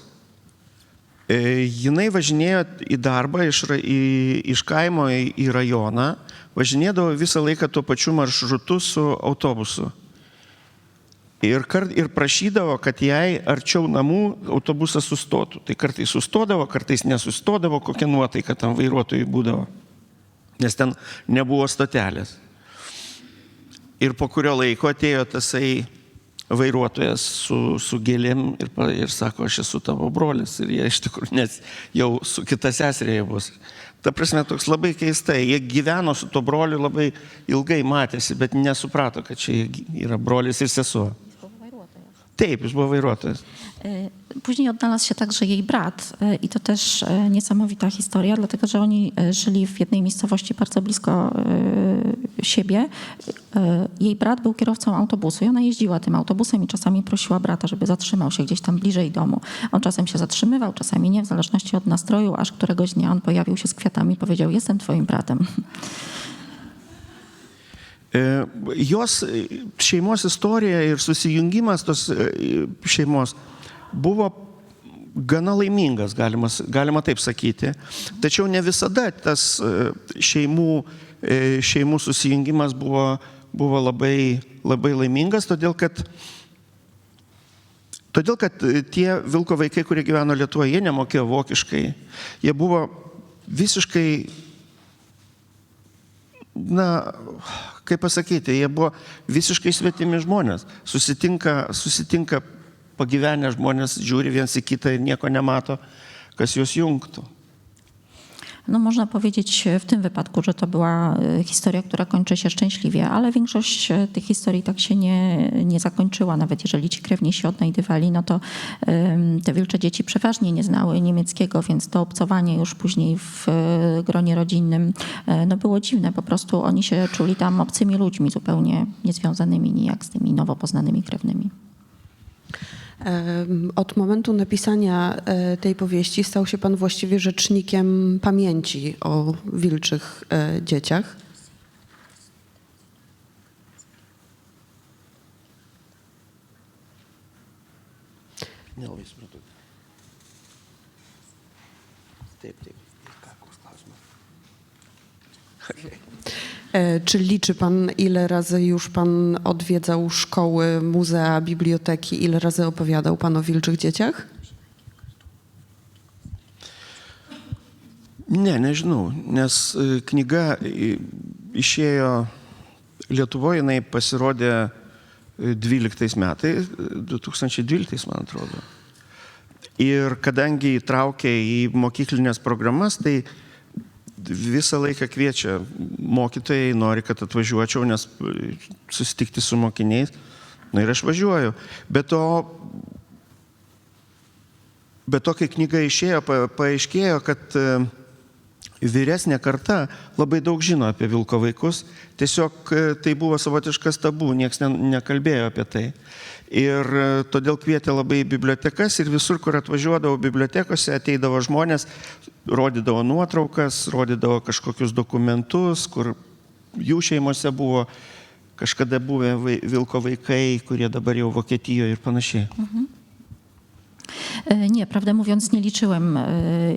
S2: Jinai važinėjo į darbą iš kaimo į rajoną, važinėdavo visą laiką tuo pačiu maršrutu su autobusu. Ir prašydavo, kad jai arčiau namų autobusas sustotų. Tai kartais sustodavo, kartais nesustodavo, kokia nuotaika tam vairuotojui būdavo. Nes ten nebuvo stotelės. Ir po kurio laiko atėjo tasai vairuotojas su gėlėm ir sako, aš esu tavo brolis. Ir jie iš tikrųjų, nes jau su kita seserė bus. Ta prasme, toks labai keistai. Jie gyveno su to broliu labai ilgai matėsi, bet nesuprato, kad čia yra brolis ir sesuo. Taip, już był wajrotojas.
S3: Później odnalazł się także jej brat i to też niesamowita historia, dlatego że oni żyli w jednej miejscowości bardzo blisko siebie. Jej brat był kierowcą autobusu i ona jeździła tym autobusem i czasami prosiła brata, żeby zatrzymał się gdzieś tam bliżej domu. On czasem się zatrzymywał, czasami nie, w zależności od nastroju, aż któregoś dnia on pojawił się z kwiatami i powiedział, jestem twoim bratem.
S2: Jos šeimos istorija ir susijungimas tos šeimos buvo gana laimingas, galima taip sakyti. Tačiau ne visada tas šeimų susijungimas buvo labai laimingas, todėl kad tie Vilko vaikai, kurie gyveno Lietuvoje, jie nemokėjo vokiškai. Jie buvo visiškai, kaip pasakyti, jie buvo visiškai svetimi žmonės. Susitinka pagyvenę žmonės, žiūri viens į kitą ir nieko nemato. kas juos jungtų.
S3: No można powiedzieć w tym wypadku, że to była historia, która kończy się szczęśliwie, ale większość tych historii tak się nie zakończyła. Nawet jeżeli ci krewni się odnajdywali, no to te wilcze dzieci przeważnie nie znały niemieckiego, więc to obcowanie już później w gronie rodzinnym no było dziwne. Po prostu oni się czuli tam obcymi ludźmi, zupełnie niezwiązanymi nijak z tymi nowo poznanymi krewnymi.
S1: Od momentu napisania tej powieści stał się pan właściwie rzecznikiem pamięci o wilczych dzieciach.
S2: Nelabai supratau. Taip. Koks klausimas?
S1: Czy liczy pan, ile razy już pan odwiedzał szkoły, muzea, biblioteki, ile razy opowiadał pan o wilczych dzieciach?
S2: Nežinau, nes knyga išėjo Lietuvoje, jinai pasirodė 12 metais, 2012 man atrodo. Ir kadangi įtraukė į mokyklinės programas, tai visą laiką kviečia mokytojai, nori, kad atvažiuočiau, nes susitikti su mokiniais. Na ir aš važiuoju. Be to, kai knyga išėjo, paaiškėjo, kad vyresnė karta labai daug žino apie vilko vaikus. Tiesiog tai buvo savotiškas tabu, niekas nekalbėjo apie tai. Ir todėl kvietė labai į bibliotekas ir visur, kur atvažiuodavo bibliotekose, ateidavo žmonės, rodydavo nuotraukas, rodydavo kažkokius dokumentus, kur jų šeimose buvo kažkada buvę vilko vaikai, kurie dabar jau Vokietijoje ir panašiai.
S3: Nie, prawdę mówiąc nie liczyłem,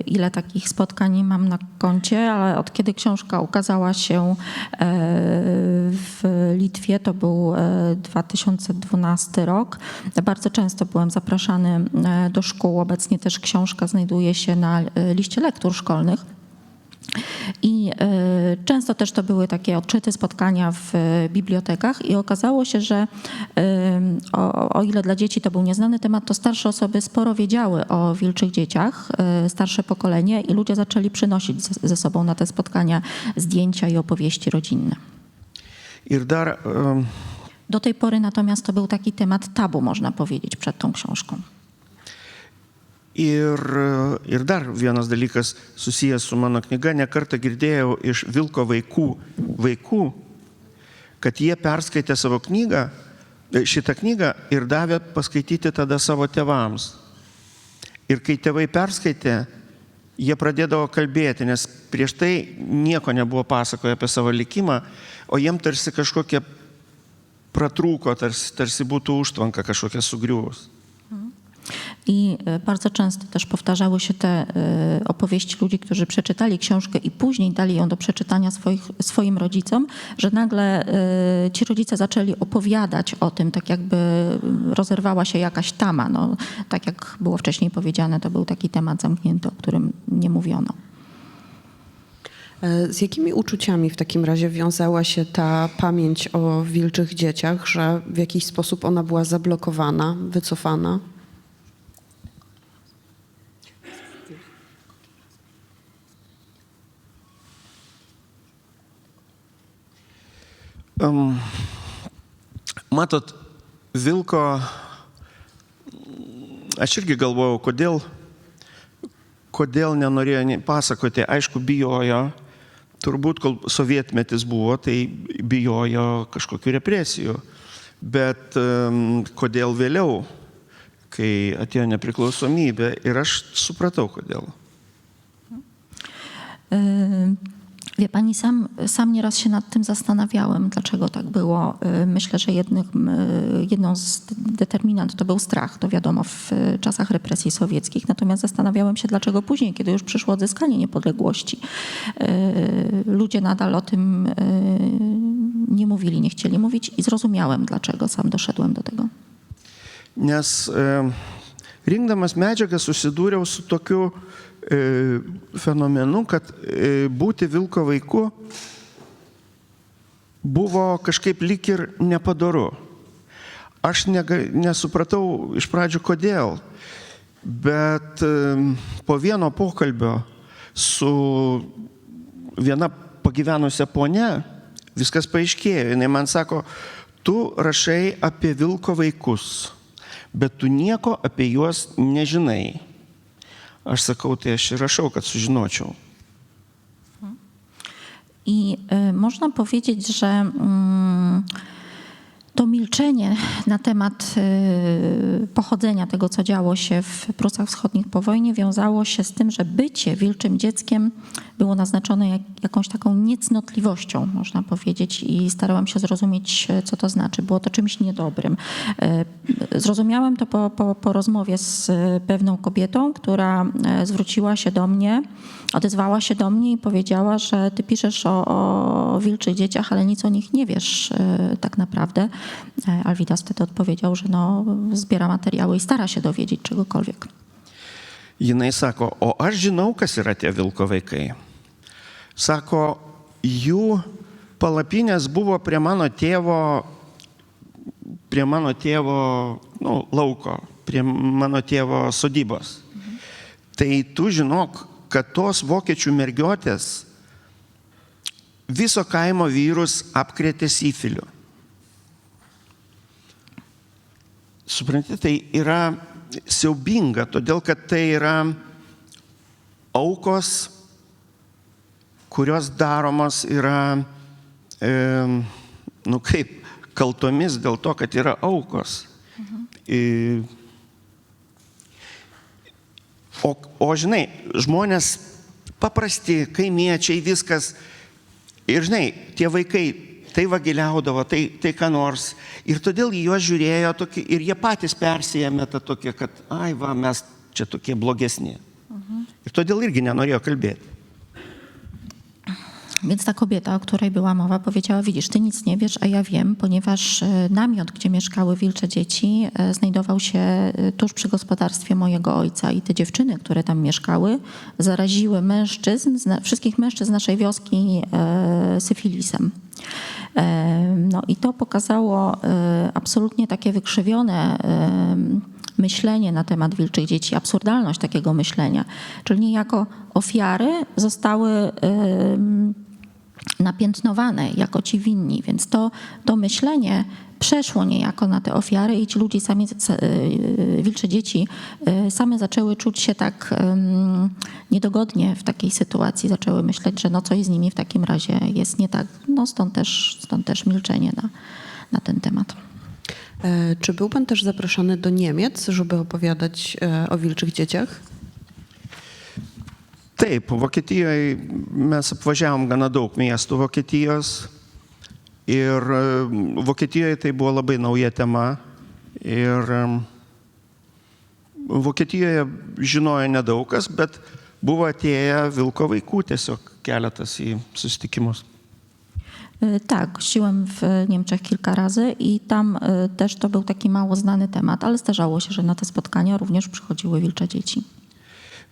S3: ile takich spotkań mam na koncie, ale od kiedy książka ukazała się w Litwie, to był 2012 rok, bardzo często byłem zapraszany do szkół. Obecnie też książka znajduje się na liście lektur szkolnych. I często też to były takie odczyty, spotkania w bibliotekach i okazało się, że o ile dla dzieci to był nieznany temat, to starsze osoby sporo wiedziały o wilczych dzieciach, starsze pokolenie i ludzie zaczęli przynosić ze sobą na te spotkania zdjęcia i opowieści rodzinne. Do tej pory natomiast to był taki temat tabu, można powiedzieć, przed tą książką.
S2: Ir dar vienas dalykas susijęs su mano knyga, ne kartą girdėjau iš vilko vaikų, kad jie perskaitė savo knygą, šitą knygą ir davė paskaityti tada savo tėvams. Ir kai tėvai perskaitė, jie pradėdavo kalbėti, nes prieš tai nieko nebuvo pasakoję apie savo likimą, o jiem tarsi kažkokie pratrūko, tarsi būtų užtvanka kažkokia sugriuvus.
S3: I bardzo często też powtarzały się te opowieści ludzi, którzy przeczytali książkę i później dali ją do przeczytania swoim rodzicom, że nagle ci rodzice zaczęli opowiadać o tym, tak jakby rozerwała się jakaś tama. No, tak jak było wcześniej powiedziane, to był taki temat zamknięty, o którym nie mówiono.
S1: Z jakimi uczuciami w takim razie wiązała się ta pamięć o wilczych dzieciach, że w jakiś sposób ona była zablokowana, wycofana?
S2: Matot, vilko, aš irgi galvojau, kodėl nenorėjo pasakoti, aišku, bijojo, turbūt, kol sovietmetis buvo, tai bijojo kažkokių represijų, bet kodėl vėliau, kai atėjo nepriklausomybė ir aš supratau, kodėl.
S3: Wie pani, sam nieraz się nad tym zastanawiałem, dlaczego tak było. Myślę, że jedną z determinant to był strach, to wiadomo, w czasach represji sowieckich. Natomiast zastanawiałem się, dlaczego później, kiedy już przyszło odzyskanie niepodległości, ludzie nadal o tym nie mówili, nie chcieli mówić i zrozumiałem, dlaczego sam doszedłem do tego.
S2: Nes rinkdamas medžiagą susidūriau su tokiu fenomenu, kad būti vilko vaiku buvo kažkaip lyg ir nepadoru. Aš nesupratau iš pradžių kodėl. Bet po vieno pokalbio su viena pagyvenusia ponia viskas paaiškėjo. Jis man sako, tu rašai apie vilko vaikus, bet tu nieko apie juos nežinai. Aš sakau, tai aš ir rašau, kad sužinočiau.
S3: I można powiedzieć, że to milczenie na temat pochodzenia tego, co działo się w Prusach Wschodnich po wojnie, wiązało się z tym, że bycie wilczym dzieckiem było naznaczone jakąś taką niecnotliwością, można powiedzieć, i starałam się zrozumieć, co to znaczy. Było to czymś niedobrym. Zrozumiałam to po rozmowie z pewną kobietą, która zwróciła się do mnie, odezwała się do mnie i powiedziała, że ty piszesz o wilczych dzieciach, ale nic o nich nie wiesz tak naprawdę. Alvydas wtedy odpowiedział, że zbiera materiały i stara się dowiedzieć czegokolwiek.
S2: Jinai sako, o aš žinau, kas yra tie vilko vaikai. Sako, jų palapinės buvo prie mano tėvo lauko, prie mano tėvo sodybos. Tai tu žinok, kad tos vokiečių mergiotės viso kaimo vyrus apkrėtė sifiliu. Suprantate, tai yra siaubinga, todėl kad tai yra aukos, kurios daromos yra, kaip kaltomis dėl to, kad yra aukos. O žinai, žmonės paprasti, kaimiečiai, viskas. Ir žinai, tie vaikai tai vagiliaudavo, tai ką nors. Ir todėl į juos žiūrėjo tokį, ir jie patys persijėmė tą tokie, kad mes čia tokie blogesni. Ir todėl irgi nenorėjo kalbėti.
S3: Więc ta kobieta, o której była mowa, powiedziała, widzisz, ty nic nie wiesz, a ja wiem, ponieważ namiot, gdzie mieszkały wilcze dzieci, znajdował się tuż przy gospodarstwie mojego ojca i te dziewczyny, które tam mieszkały, zaraziły wszystkich mężczyzn naszej wioski syfilisem. I to pokazało absolutnie takie wykrzywione myślenie na temat wilczych dzieci, absurdalność takiego myślenia. Czyli niejako ofiary zostały napiętnowane jako ci winni, więc to myślenie przeszło niejako na te ofiary i ci ludzie sami, wilcze dzieci, same zaczęły czuć się tak niedogodnie w takiej sytuacji, zaczęły myśleć, że coś z nimi w takim razie jest nie tak. Stąd też milczenie na ten temat.
S1: Czy był pan też zaproszony do Niemiec, żeby opowiadać o wilczych dzieciach?
S2: Taip, Vokietijoje mes apvažiavom gana daug miestų Vokietijos ir Vokietijoje tai buvo labai nauja tema ir Vokietijoje žinojo nedaug kas, bet buvo atėję vilko vaikų tiesiog keletas į susitikimus.
S3: Tak, gościłem w Niemczech kilka razy i tam też to był taki mało znany temat, ale zdarzało się, że na te spotkania również przychodziły wilcze dzieci.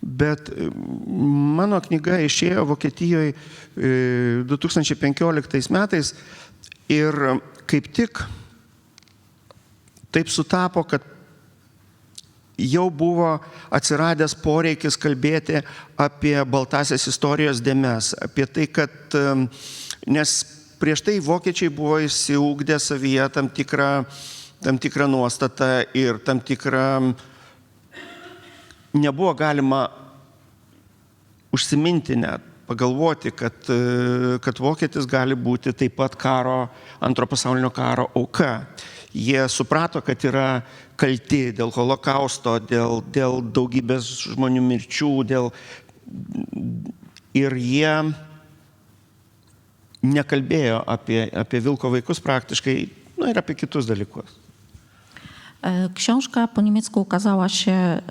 S2: Bet mano knyga išėjo Vokietijoje 2015 metais ir kaip tik taip sutapo, kad jau buvo atsiradęs poreikis kalbėti apie baltasias istorijos dėmes, apie tai, kad nes prieš tai vokiečiai buvo išsiugdę savyje tam tikrą nuostatą ir tam tikrą nebuvo galima užsiminti net, pagalvoti, kad vokietis gali būti taip pat antro pasaulinio karo auka. Jie suprato, kad yra kalti dėl holokausto, dėl daugybės žmonių mirčių, ir jie nekalbėjo apie vilko vaikus praktyškai, ir apie kitus dalykus.
S3: Książka po niemiecku ukazała się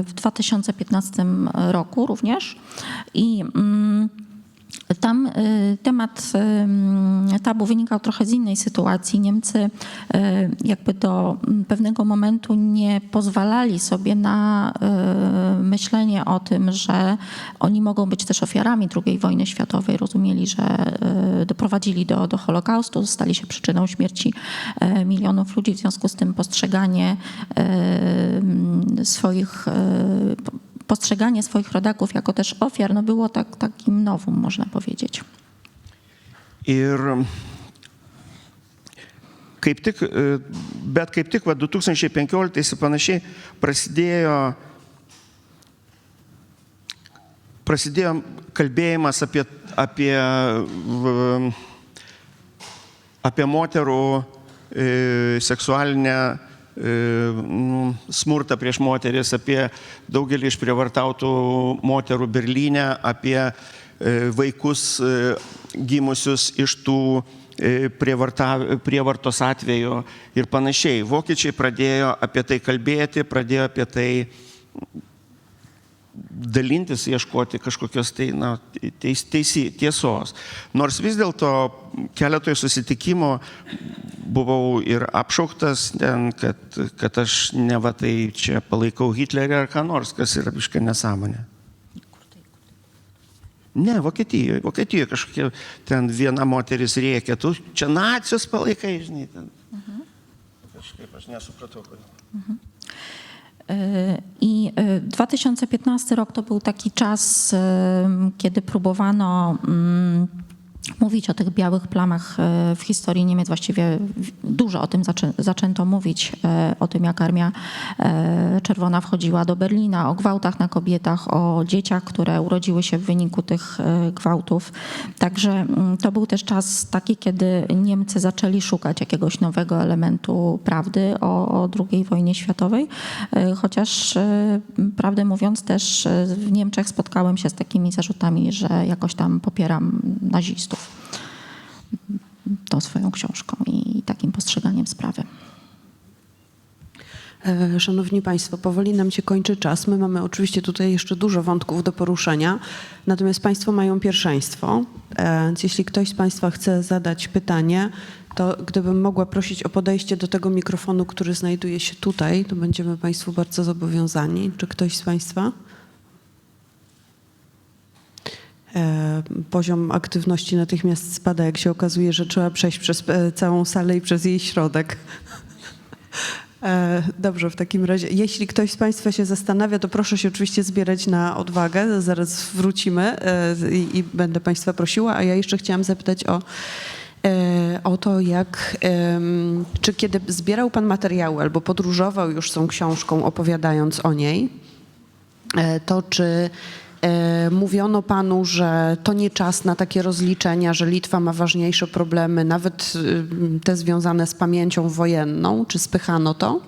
S3: w 2015 roku również i Tam temat tabu wynikał trochę z innej sytuacji. Niemcy jakby do pewnego momentu nie pozwalali sobie na myślenie o tym, że oni mogą być też ofiarami II wojny światowej. Rozumieli, że doprowadzili do Holokaustu, stali się przyczyną śmierci milionów ludzi. W związku z tym postrzeganie swoich rodaków jako też ofiar no było takim nowum, można powiedzieć.
S2: Ir kaip tik 2015 panašiai prasidėjo kalbėjimas apie moterų seksualinę smurtą prieš moteris, apie daugelį išprievartautų moterų Berlyne, apie vaikus gimusius iš tų prievartos atveju ir panašiai. Vokiečiai pradėjo apie tai kalbėti, pradėjo apie tai dalintis, ieškoti kažkokios tiesos. Nors vis dėlto keletoje susitikimo buvau ir apšauktas, kad aš neva tai čia palaikau Hitlerį ar ką nors, kas yra biškai nesąmonė. Ne, Vokietijoje kažkokia ten viena moteris rėkė, tu čia nacius palaikai, žinai, ten. Kažkaip aš nesupratau, kodėl.
S3: I 2015 rok to był taki czas, kiedy próbowano mówić o tych białych plamach w historii Niemiec. Właściwie dużo o tym zaczęto mówić, o tym, jak Armia Czerwona wchodziła do Berlina, o gwałtach na kobietach, o dzieciach, które urodziły się w wyniku tych gwałtów. Także to był też czas taki, kiedy Niemcy zaczęli szukać jakiegoś nowego elementu prawdy o II wojnie światowej. Chociaż prawdę mówiąc też w Niemczech spotkałem się z takimi zarzutami, że jakoś tam popieram nazistów. Tą swoją książką i takim postrzeganiem sprawy.
S1: Szanowni Państwo, powoli nam się kończy czas. My mamy oczywiście tutaj jeszcze dużo wątków do poruszenia, natomiast Państwo mają pierwszeństwo. Więc jeśli ktoś z Państwa chce zadać pytanie, to gdybym mogła prosić o podejście do tego mikrofonu, który znajduje się tutaj, to będziemy Państwu bardzo zobowiązani. Czy ktoś z Państwa? Poziom aktywności natychmiast spada, jak się okazuje, że trzeba przejść przez całą salę i przez jej środek. Dobrze, w takim razie, jeśli ktoś z Państwa się zastanawia, to proszę się oczywiście zbierać na odwagę. Zaraz wrócimy i będę Państwa prosiła, a ja jeszcze chciałam zapytać o to, czy kiedy zbierał Pan materiały albo podróżował już z tą książką, opowiadając o niej, to czy mówiono Panu, że to nie czas na takie rozliczenia, że Litwa ma ważniejsze problemy, nawet te związane z pamięcią wojenną? Czy spychano to?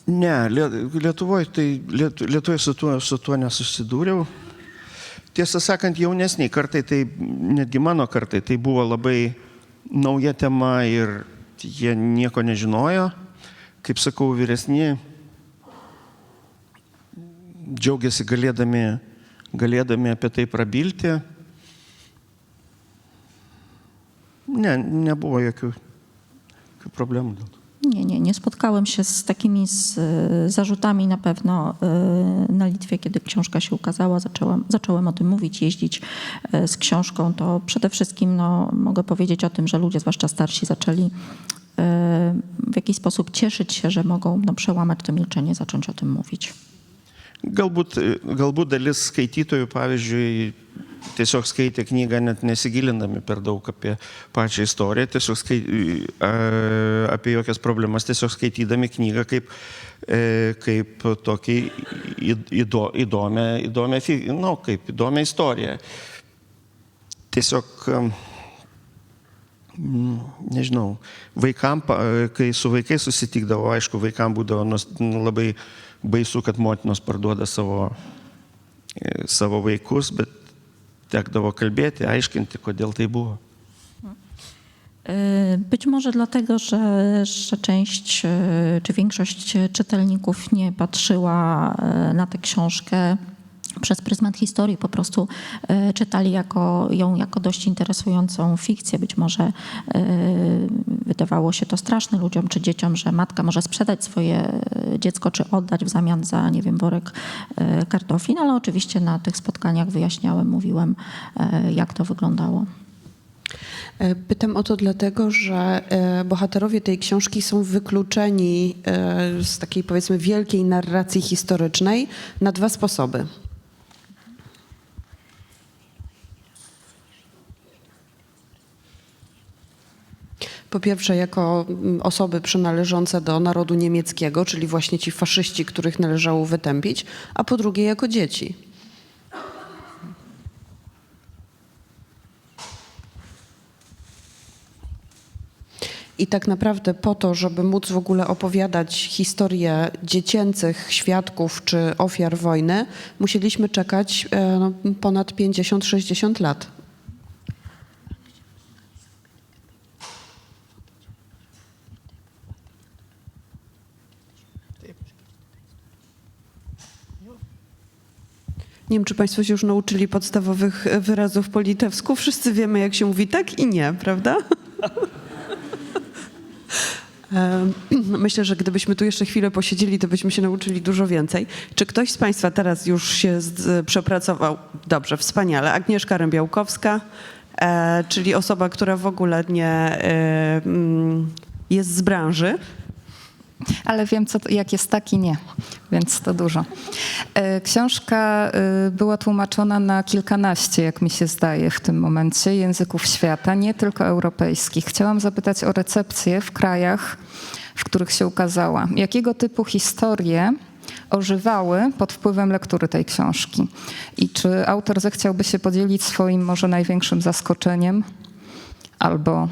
S2: Ne, Lietuvoje su tuo nesusidūriau. Tiesą sakant, jaunesniai kartai, tai netgi mano kartai, tai buvo labai nauja tema ir jie nieko nežinojo. Kaip sakau, vyresni džiaugiasi galėdami apie tai prabilti. Ne, nebuvo jokių problemų dėl to.
S3: Nie spotkałem się z takimi zarzutami na pewno na Litwie, kiedy książka się ukazała. Zacząłem o tym mówić, jeździć z książką. To przede wszystkim mogę powiedzieć o tym, że ludzie, zwłaszcza starsi, zaczęli w jakiś sposób cieszyć się, że mogą przełamać to milczenie, zacząć o tym mówić.
S2: Galbūt dalis skaitytojų, pavyzdžiui, tiesiog skaitė knygą net nesigilindami per daug apie pačią istoriją, tiesiog apie jokias problemas, tiesiog skaitydami knygą kaip tokį įdomią istoriją. Tiesiog, nežinau, kai su vaikais susitikdavo, aišku, vaikams būdavo labai baisu, kad motinos parduoda savo vaikus, bet tekdavo kalbėti, aiškinti, kodėl tai buvo.
S3: Być może dlatego, że część czy większość czytelników nie patrzyła na tę książkę przez pryzmat historii, po prostu czytali ją jako dość interesującą fikcję. Być może wydawało się to straszne ludziom czy dzieciom, że matka może sprzedać swoje dziecko czy oddać w zamian za, nie wiem, worek kartofli, no ale oczywiście na tych spotkaniach wyjaśniałem, mówiłem, jak to wyglądało.
S1: Pytam o to dlatego, że bohaterowie tej książki są wykluczeni z takiej, powiedzmy, wielkiej narracji historycznej na dwa sposoby. Po pierwsze, jako osoby przynależące do narodu niemieckiego, czyli właśnie ci faszyści, których należało wytępić, a po drugie, jako dzieci. I tak naprawdę po to, żeby móc w ogóle opowiadać historię dziecięcych świadków czy ofiar wojny, musieliśmy czekać ponad 50-60 lat. Nie wiem, czy Państwo się już nauczyli podstawowych wyrazów po litewsku. Wszyscy wiemy, jak się mówi tak i nie, prawda? Myślę, że gdybyśmy tu jeszcze chwilę posiedzieli, to byśmy się nauczyli dużo więcej. Czy ktoś z Państwa teraz już się przepracował? Dobrze, wspaniale. Agnieszka Rębiałkowska, czyli osoba, która w ogóle nie jest z branży.
S4: Ale wiem, jak jest tak i nie, więc to dużo. Książka była tłumaczona na kilkanaście, jak mi się zdaje w tym momencie, języków świata, nie tylko europejskich. Chciałam zapytać o recepcję w krajach, w których się ukazała. Jakiego typu historie ożywały pod wpływem lektury tej książki? I czy autor zechciałby się podzielić swoim może największym zaskoczeniem albo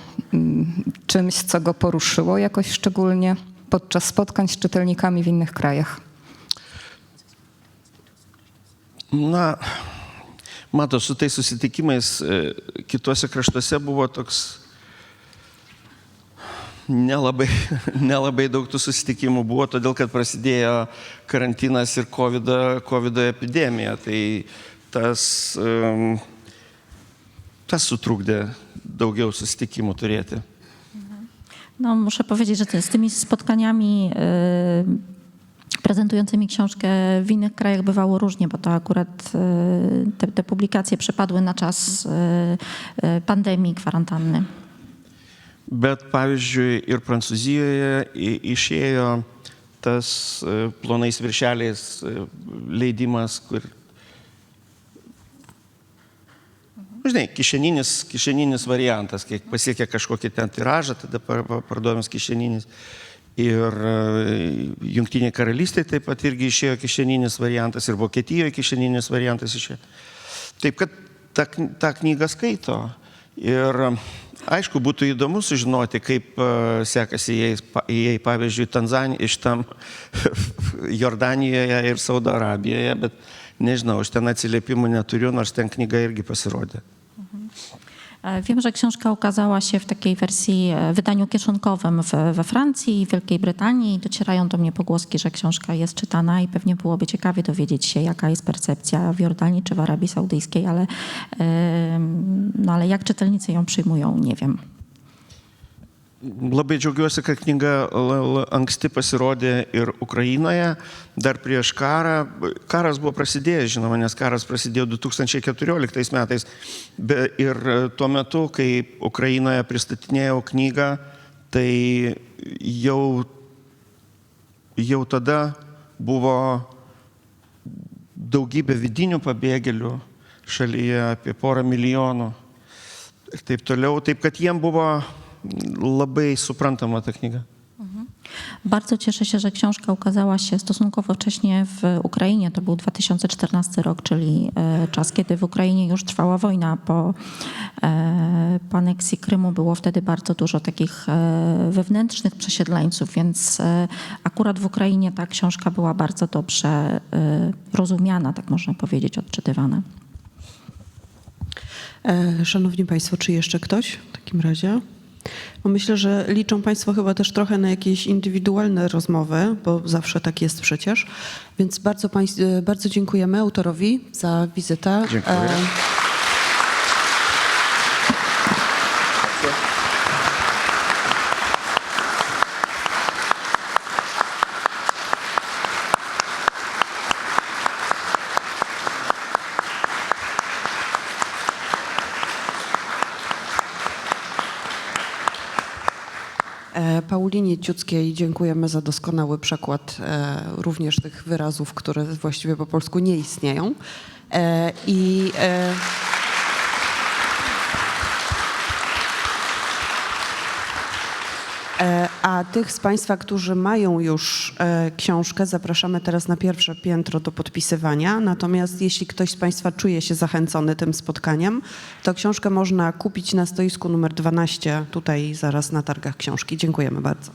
S4: czymś, co go poruszyło jakoś szczególnie podczas spotkań z czytelnikami w innych krajach?
S2: Na, matot, su tais susitikimais kitose kraštuose buvo toks nelabai daug tų susitikimų buvo, todėl kad prasidėjo karantinas ir COVID epidemija. Tai tas sutrukdė daugiau susitikimų turėti.
S3: No, muszę powiedzieć, że z tymi spotkaniami prezentującymi książkę w innych krajach bywało różnie, bo to akurat te publikacje przypadły na czas pandemii, kwarantanny.
S2: Bet pavyzdžiui, ir Prancūzijoje išėjo tas plonais viršeliais leidimas, kur, žinai, kišeninis variantas, kiek pasiekia kažkokį ten tiražą, tada parduodamas kišeninis. Ir Jungtinė karalystė taip pat irgi išėjo kišeninis variantas, ir Vokietijoje kišeninis variantas išėjo. Taip kad tą knygą skaito. Ir aišku, būtų įdomu sužinoti, kaip sekasi jai, pavyzdžiui, iš tam Jordanijoje ir Saudo Arabijoje, bet nežinau, aš ten atsiliepimų neturiu, nors ten knyga irgi pasirodė.
S3: Wiem, że książka ukazała się w takiej wersji, wydaniu kieszonkowym we Francji i Wielkiej Brytanii. Docierają do mnie pogłoski, że książka jest czytana i pewnie byłoby ciekawie dowiedzieć się, jaka jest percepcja w Jordanii czy w Arabii Saudyjskiej, ale jak czytelnicy ją przyjmują, nie wiem.
S2: Labai džiaugiuosi, kad knyga anksti pasirodė ir Ukrainoje, dar prieš karą. Karas buvo prasidėjęs, žinoma, nes karas prasidėjo 2014 metais. Ir tuo metu, kai Ukrainoje pristatinėjau knygą, tai jau tada buvo daugybė vidinių pabėgėlių šalyje, apie 1,5 milijonų. Ir taip toliau, taip kad jiem buvo labai suprantama ta knyga.
S3: Bardzo cieszę się, że książka ukazała się stosunkowo wcześnie w Ukrainie. To był 2014 rok, czyli czas, kiedy w Ukrainie już trwała wojna. Po aneksji Krymu było wtedy bardzo dużo takich wewnętrznych przesiedleńców, więc akurat w Ukrainie ta książka była bardzo dobrze rozumiana, tak można powiedzieć, odczytywana.
S1: Szanowni Państwo, czy jeszcze ktoś w takim razie? Bo myślę, że liczą Państwo chyba też trochę na jakieś indywidualne rozmowy, bo zawsze tak jest przecież. Więc bardzo dziękujemy autorowi za wizytę.
S2: Dziękuję.
S1: Paulinie Ciuckiej dziękujemy za doskonały przekład również tych wyrazów, które właściwie po polsku nie istnieją. A tych z Państwa, którzy mają już książkę, zapraszamy teraz na pierwsze piętro do podpisywania. Natomiast jeśli ktoś z Państwa czuje się zachęcony tym spotkaniem, to książkę można kupić na stoisku numer 12, tutaj zaraz na targach książki. Dziękujemy bardzo.